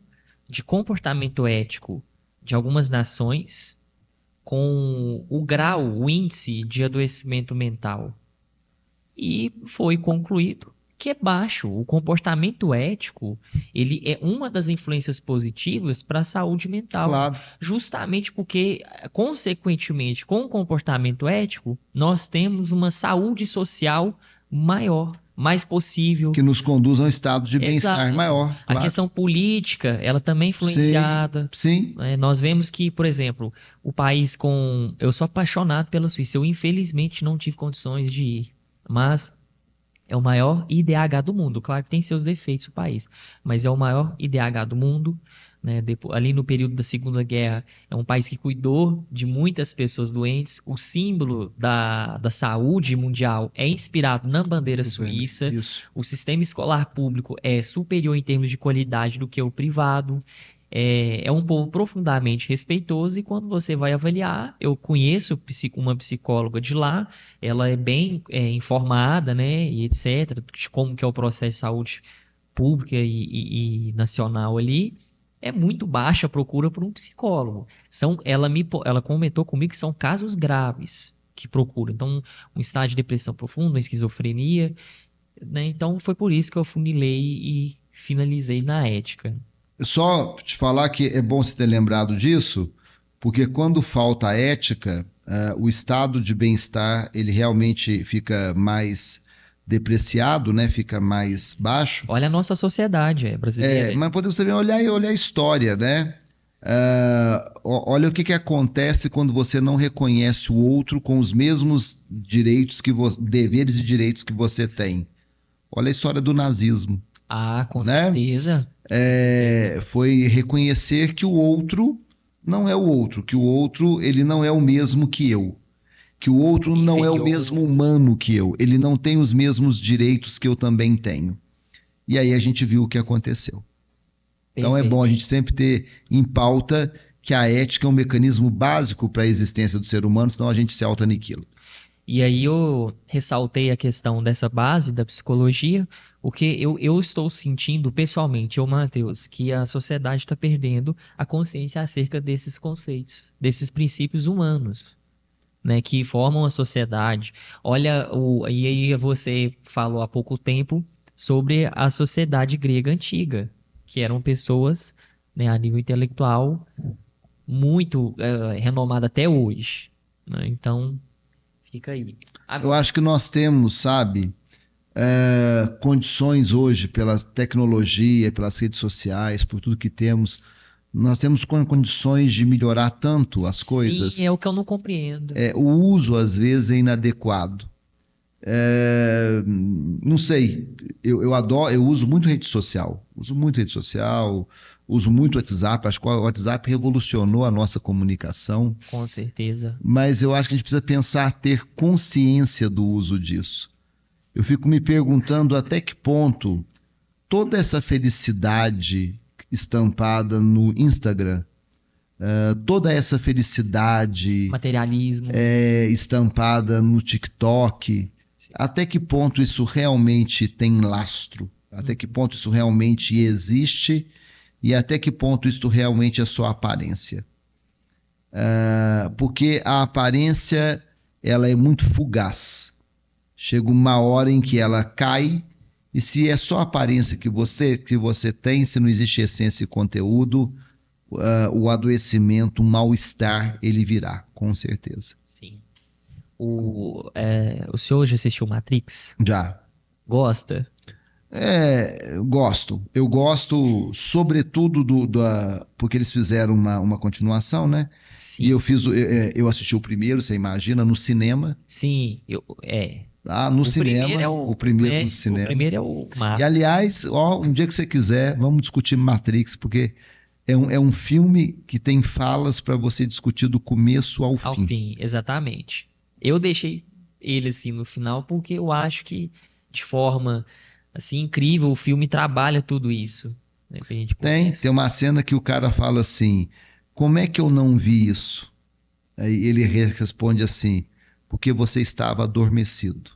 de comportamento ético de algumas nações com o grau, o índice de adoecimento mental. E foi concluído que é baixo. O comportamento ético, ele é uma das influências positivas para a saúde mental. Claro. Justamente porque, consequentemente, com o comportamento ético, nós temos uma saúde social maior, mais possível. Que nos conduz a um estado de bem-estar maior. Claro. A questão política, ela também é influenciada. Sim. Nós vemos que, por exemplo, o país com... Eu sou apaixonado pela Suíça. Eu, infelizmente, não tive condições de ir. Mas é o maior IDH do mundo. Claro que tem seus defeitos o país. Mas é o maior IDH do mundo. Né? Ali no período da Segunda Guerra, é um país que cuidou de muitas pessoas doentes. O símbolo da saúde mundial é inspirado na bandeira suíça. Isso. O sistema escolar público é superior em termos de qualidade do que o privado. É um povo profundamente respeitoso, e quando você vai avaliar, eu conheço uma psicóloga de lá, ela é bem informada, né, e etc, de como que é o processo de saúde pública e nacional ali, é muito baixa a procura por um psicólogo. Ela comentou comigo que são casos graves que procuram. Então, um estágio de depressão profunda, uma esquizofrenia, né? Então, foi por isso que eu funilei e finalizei na ética. Só te falar que é bom você ter lembrado disso, porque quando falta ética, o estado de bem-estar ele realmente fica mais depreciado, né? Fica mais baixo. Olha a nossa sociedade brasileira. Mas podemos também olhar a história, né? Olha o que acontece quando você não reconhece o outro com os mesmos direitos deveres e direitos que você tem. Olha a história do nazismo. Com né? certeza. Foi reconhecer que o outro não é o outro, que o outro ele não é o mesmo que eu, que o outro não é o mesmo humano que eu, ele não tem os mesmos direitos que eu também tenho. E aí a gente viu o que aconteceu. Então é bom a gente sempre ter em pauta que a ética é um mecanismo básico para a existência do ser humano, senão a gente se auto-aniquila. E aí eu ressaltei a questão dessa base da psicologia, porque eu estou sentindo pessoalmente, Matheus, que a sociedade está perdendo a consciência acerca desses conceitos, desses princípios humanos, né, que formam a sociedade. Olha, e aí você falou há pouco tempo sobre a sociedade grega antiga, que eram pessoas, né, a nível intelectual muito renomada até hoje, né? Então fica aí. Eu acho que nós temos, sabe, condições hoje, pela tecnologia, pelas redes sociais, por tudo que temos, nós temos condições de melhorar tanto as coisas. Sim, é o que eu não compreendo. O uso, às vezes, é inadequado. Não sei, eu adoro, eu uso muito rede social, uso muito WhatsApp, acho que o WhatsApp revolucionou a nossa comunicação. Com certeza. Mas eu acho que a gente precisa pensar, ter consciência do uso disso. Eu fico me perguntando até que ponto toda essa felicidade estampada no Instagram, toda essa felicidade materialismo estampada no TikTok, até que ponto isso realmente tem lastro, até que ponto isso realmente existe e até que ponto isso realmente é só aparência. Porque a aparência ela é muito fugaz. Chega uma hora em que ela cai, e se é só aparência que você tem, se não existe essência e conteúdo, o adoecimento, o mal-estar, ele virá, com certeza. Sim. O senhor já assistiu Matrix? Já. Gosta? Gosto. Eu gosto, sobretudo, porque eles fizeram uma continuação, né? Sim. E eu assisti o primeiro, você imagina, no cinema. Sim, no cinema. O primeiro no cinema. O primeiro é o máximo. E, aliás, um dia que você quiser, vamos discutir Matrix, porque é um filme que tem falas para você discutir do começo ao fim. Ao fim, exatamente. Eu deixei ele assim no final porque eu acho que, de forma assim incrível, o filme trabalha tudo isso. Né, pra gente tem uma cena que o cara fala assim: como é que eu não vi isso? Aí ele responde assim: porque você estava adormecido.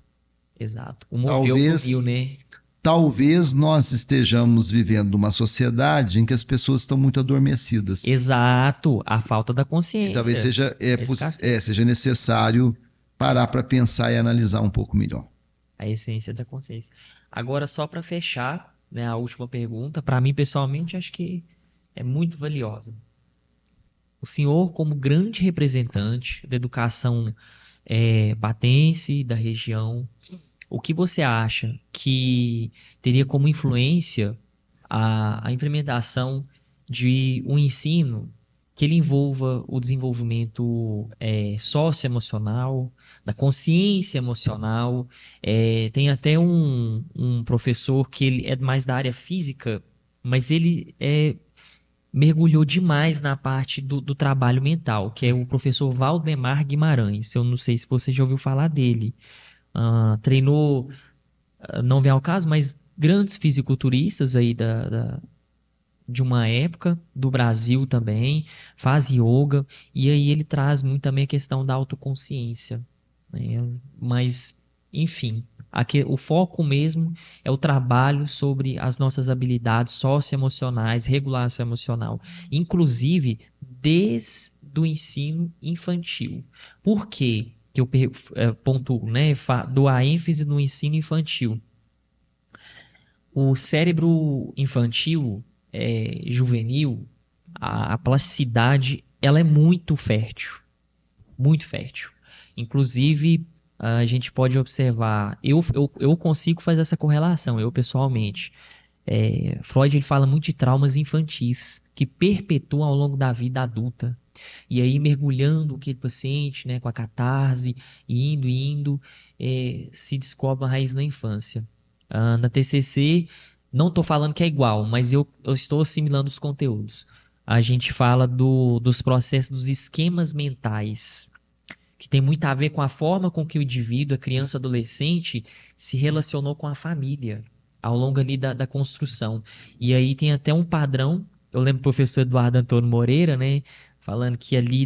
Exato. O Morfeu dormiu, né? Talvez nós estejamos vivendo uma sociedade em que as pessoas estão muito adormecidas. Exato, a falta da consciência. E talvez seja necessário parar para pensar e analisar um pouco melhor. A essência da consciência. Agora, só para fechar, né, a última pergunta, para mim pessoalmente, acho que é muito valiosa. O senhor, como grande representante da educação batense, da região, o que você acha que teria como influência a implementação de um ensino que ele envolva o desenvolvimento socioemocional, da consciência emocional? Tem até um professor que ele é mais da área física, mas ele mergulhou demais na parte do trabalho mental, que é o professor Valdemar Guimarães. Eu não sei se você já ouviu falar dele. Treinou, não vem ao caso, mas grandes fisiculturistas aí de uma época, do Brasil também, faz yoga, e aí ele traz muito também a questão da autoconsciência, né? Mas enfim, aqui, o foco mesmo é o trabalho sobre as nossas habilidades socioemocionais, regulação emocional, inclusive desde o ensino infantil. Por quê que eu pontuo, né, dou a ênfase no ensino infantil? O cérebro infantil, juvenil, a plasticidade, ela é muito fértil, muito fértil. Inclusive, a gente pode observar, eu consigo fazer essa correlação, eu pessoalmente. Freud ele fala muito de traumas infantis que perpetuam ao longo da vida adulta. E aí, mergulhando aquele paciente, né, com a catarse, indo, se descobre uma raiz na infância. Na TCC, não estou falando que é igual, mas eu estou assimilando os conteúdos. A gente fala dos processos, dos esquemas mentais, que tem muito a ver com a forma com que o indivíduo, a criança, adolescente, se relacionou com a família ao longo ali da construção. E aí tem até um padrão, eu lembro do professor Eduardo Antônio Moreira, né, falando que ali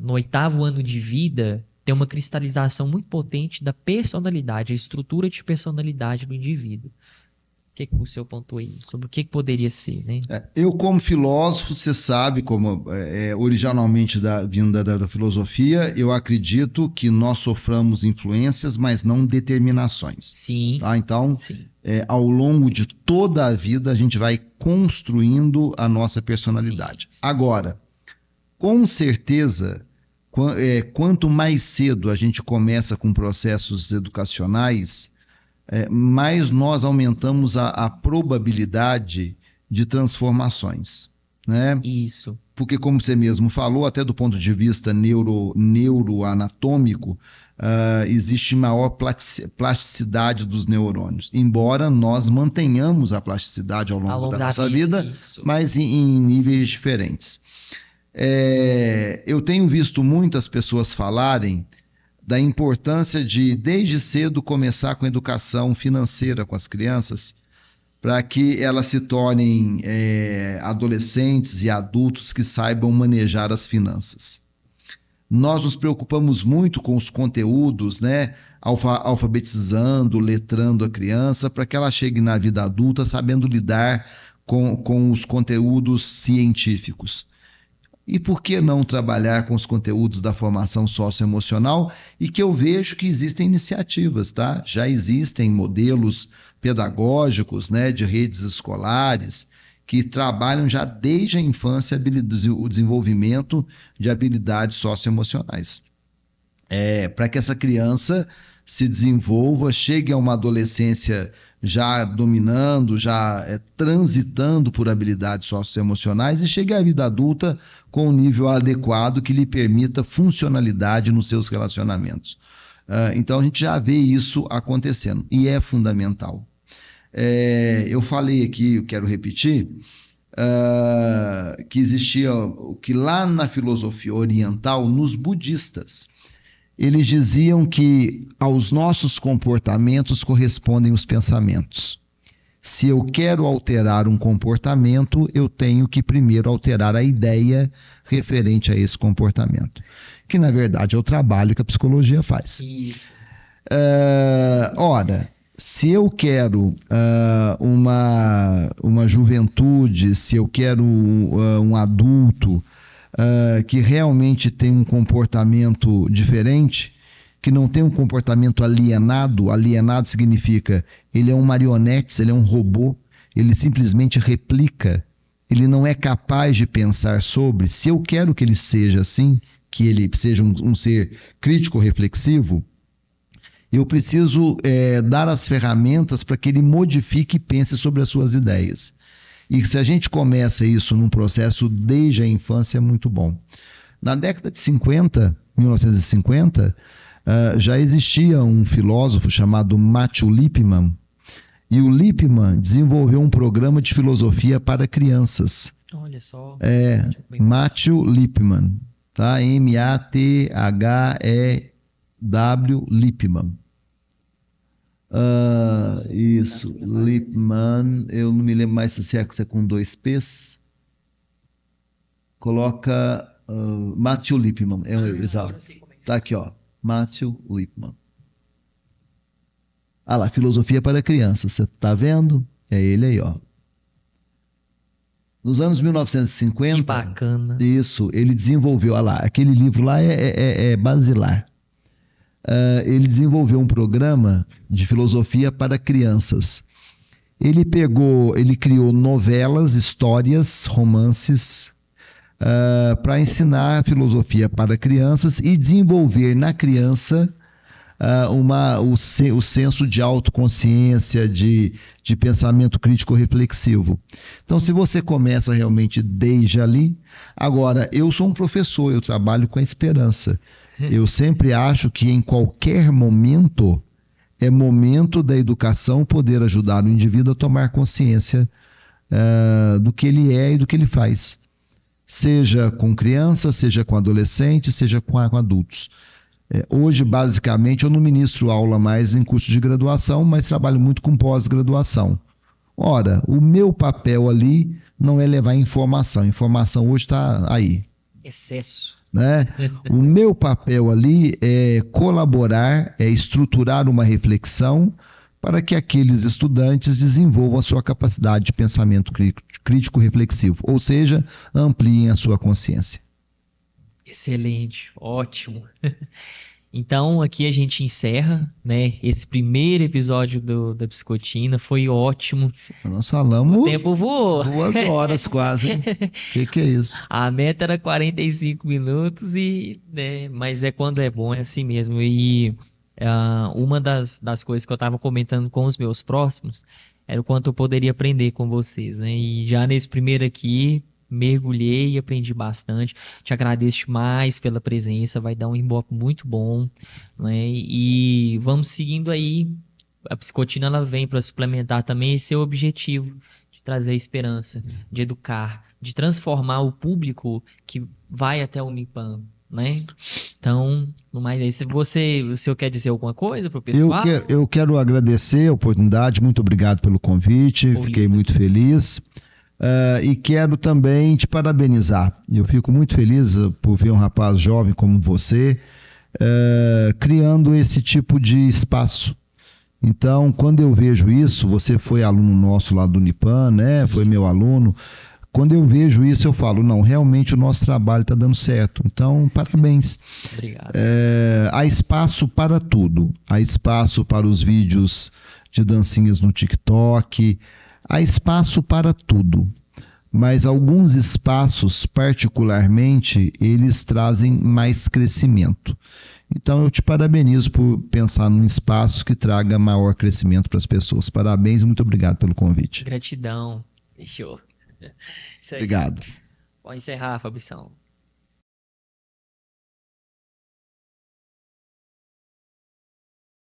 no 8º ano de vida tem uma cristalização muito potente da personalidade, a estrutura de personalidade do indivíduo. O que o senhor pontuou aí? Sobre o que poderia ser, né? Eu, como filósofo, você sabe, como originalmente vindo da filosofia, eu acredito que nós soframos influências, mas não determinações. Sim. Tá? Então, sim. Ao longo de toda a vida, a gente vai construindo a nossa personalidade. Sim. Agora, com certeza, quanto mais cedo a gente começa com processos educacionais, mais nós aumentamos a probabilidade de transformações, né? Isso. Porque, como você mesmo falou, até do ponto de vista neuroanatômico, existe maior plasticidade dos neurônios, embora nós mantenhamos a plasticidade ao longo da nossa vida, isso. mas em níveis diferentes. Eu tenho visto muitas pessoas falarem da importância de, desde cedo, começar com educação financeira com as crianças, para que elas se tornem adolescentes e adultos que saibam manejar as finanças. Nós nos preocupamos muito com os conteúdos, né? Alfabetizando, letrando a criança, para que ela chegue na vida adulta sabendo lidar com os conteúdos científicos. E por que não trabalhar com os conteúdos da formação socioemocional? E que eu vejo que existem iniciativas, tá? Já existem modelos pedagógicos, né, de redes escolares que trabalham já desde a infância o desenvolvimento de habilidades socioemocionais. Para que essa criança se desenvolva, chegue a uma adolescência já dominando, já transitando por habilidades socioemocionais e chegue à vida adulta com um nível adequado que lhe permita funcionalidade nos seus relacionamentos. Então a gente já vê isso acontecendo e é fundamental. Eu falei aqui, eu quero repetir, que existia, que lá na filosofia oriental, nos budistas, eles diziam que aos nossos comportamentos correspondem os pensamentos. Se eu quero alterar um comportamento, eu tenho que primeiro alterar a ideia referente a esse comportamento. Que, na verdade, é o trabalho que a psicologia faz. Isso. Ora, se eu quero uma juventude, se eu quero um adulto que realmente tem um comportamento diferente, que não tem um comportamento alienado. Alienado significa ele é um marionete, ele é um robô, ele simplesmente replica, ele não é capaz de pensar sobre. Se eu quero que ele seja assim, que ele seja um ser crítico reflexivo, eu preciso dar as ferramentas para que ele modifique e pense sobre as suas ideias. E se a gente começa isso num processo desde a infância, é muito bom. Na década de 1950, já existia um filósofo chamado Matthew Lipman, e o Lipman desenvolveu um programa de filosofia para crianças. Olha só. Matthew Lipman, tá? M-A-T-H-E-W Lipman. Isso, Lipman, eu não me lembro mais se é com 2 P's. Coloca Matthew Lipman, exato. Tá aqui, ó, Matthew Lipman. Ah lá, Filosofia para Crianças. Você tá vendo? É ele aí, ó. Nos anos 1950... Que bacana. Isso, ele desenvolveu... Olha lá, aquele livro lá é basilar. Ele desenvolveu um programa de filosofia para crianças. Ele criou novelas, histórias, romances, para ensinar filosofia para crianças e desenvolver na criança o senso de autoconsciência, de pensamento crítico reflexivo. Então, se você começa realmente desde ali... Agora, eu sou um professor, eu trabalho com a esperança. Eu sempre acho que em qualquer momento é momento da educação poder ajudar o indivíduo a tomar consciência do que ele é e do que ele faz. Seja com crianças, seja com adolescentes, seja com adultos. Hoje, basicamente, eu não ministro aula mais em curso de graduação, mas trabalho muito com pós-graduação. Ora, o meu papel ali não é levar informação. A informação hoje está aí. Excesso. Né? O meu papel ali é colaborar, é estruturar uma reflexão para que aqueles estudantes desenvolvam a sua capacidade de pensamento crítico reflexivo, ou seja, ampliem a sua consciência. Excelente, ótimo. Então, aqui a gente encerra, né? Esse primeiro episódio da Psicotina foi ótimo. Nós falamos... O tempo voou. 2 horas quase. O que é isso? A meta era 45 minutos, né, mas quando é bom, é assim mesmo. E uma das coisas que eu estava comentando com os meus próximos era o quanto eu poderia aprender com vocês, né? E já nesse primeiro aqui... mergulhei e aprendi bastante. Te agradeço demais pela presença, vai dar um ibope muito bom, né? E vamos seguindo aí. A Psicotina ela vem para suplementar também esse objetivo de trazer esperança, de educar, de transformar o público que vai até o Unipan, né? Então, no mais aí, o senhor quer dizer alguma coisa para o pessoal? Eu quero agradecer a oportunidade, muito obrigado pelo convite, fiquei muito feliz. E quero também te parabenizar. Eu fico muito feliz por ver um rapaz jovem como você criando esse tipo de espaço. Então, quando eu vejo isso, você foi aluno nosso lá do Unipan, né? Foi meu aluno. Quando eu vejo isso, eu falo, não, realmente o nosso trabalho está dando certo. Então, parabéns. Obrigado. Há espaço para tudo. Há espaço para os vídeos de dancinhas no TikTok. Há espaço para tudo, mas alguns espaços, particularmente, eles trazem mais crescimento. Então, eu te parabenizo por pensar num espaço que traga maior crescimento para as pessoas. Parabéns e muito obrigado pelo convite. Gratidão. Fechou. Obrigado. Pode encerrar, Fabrição.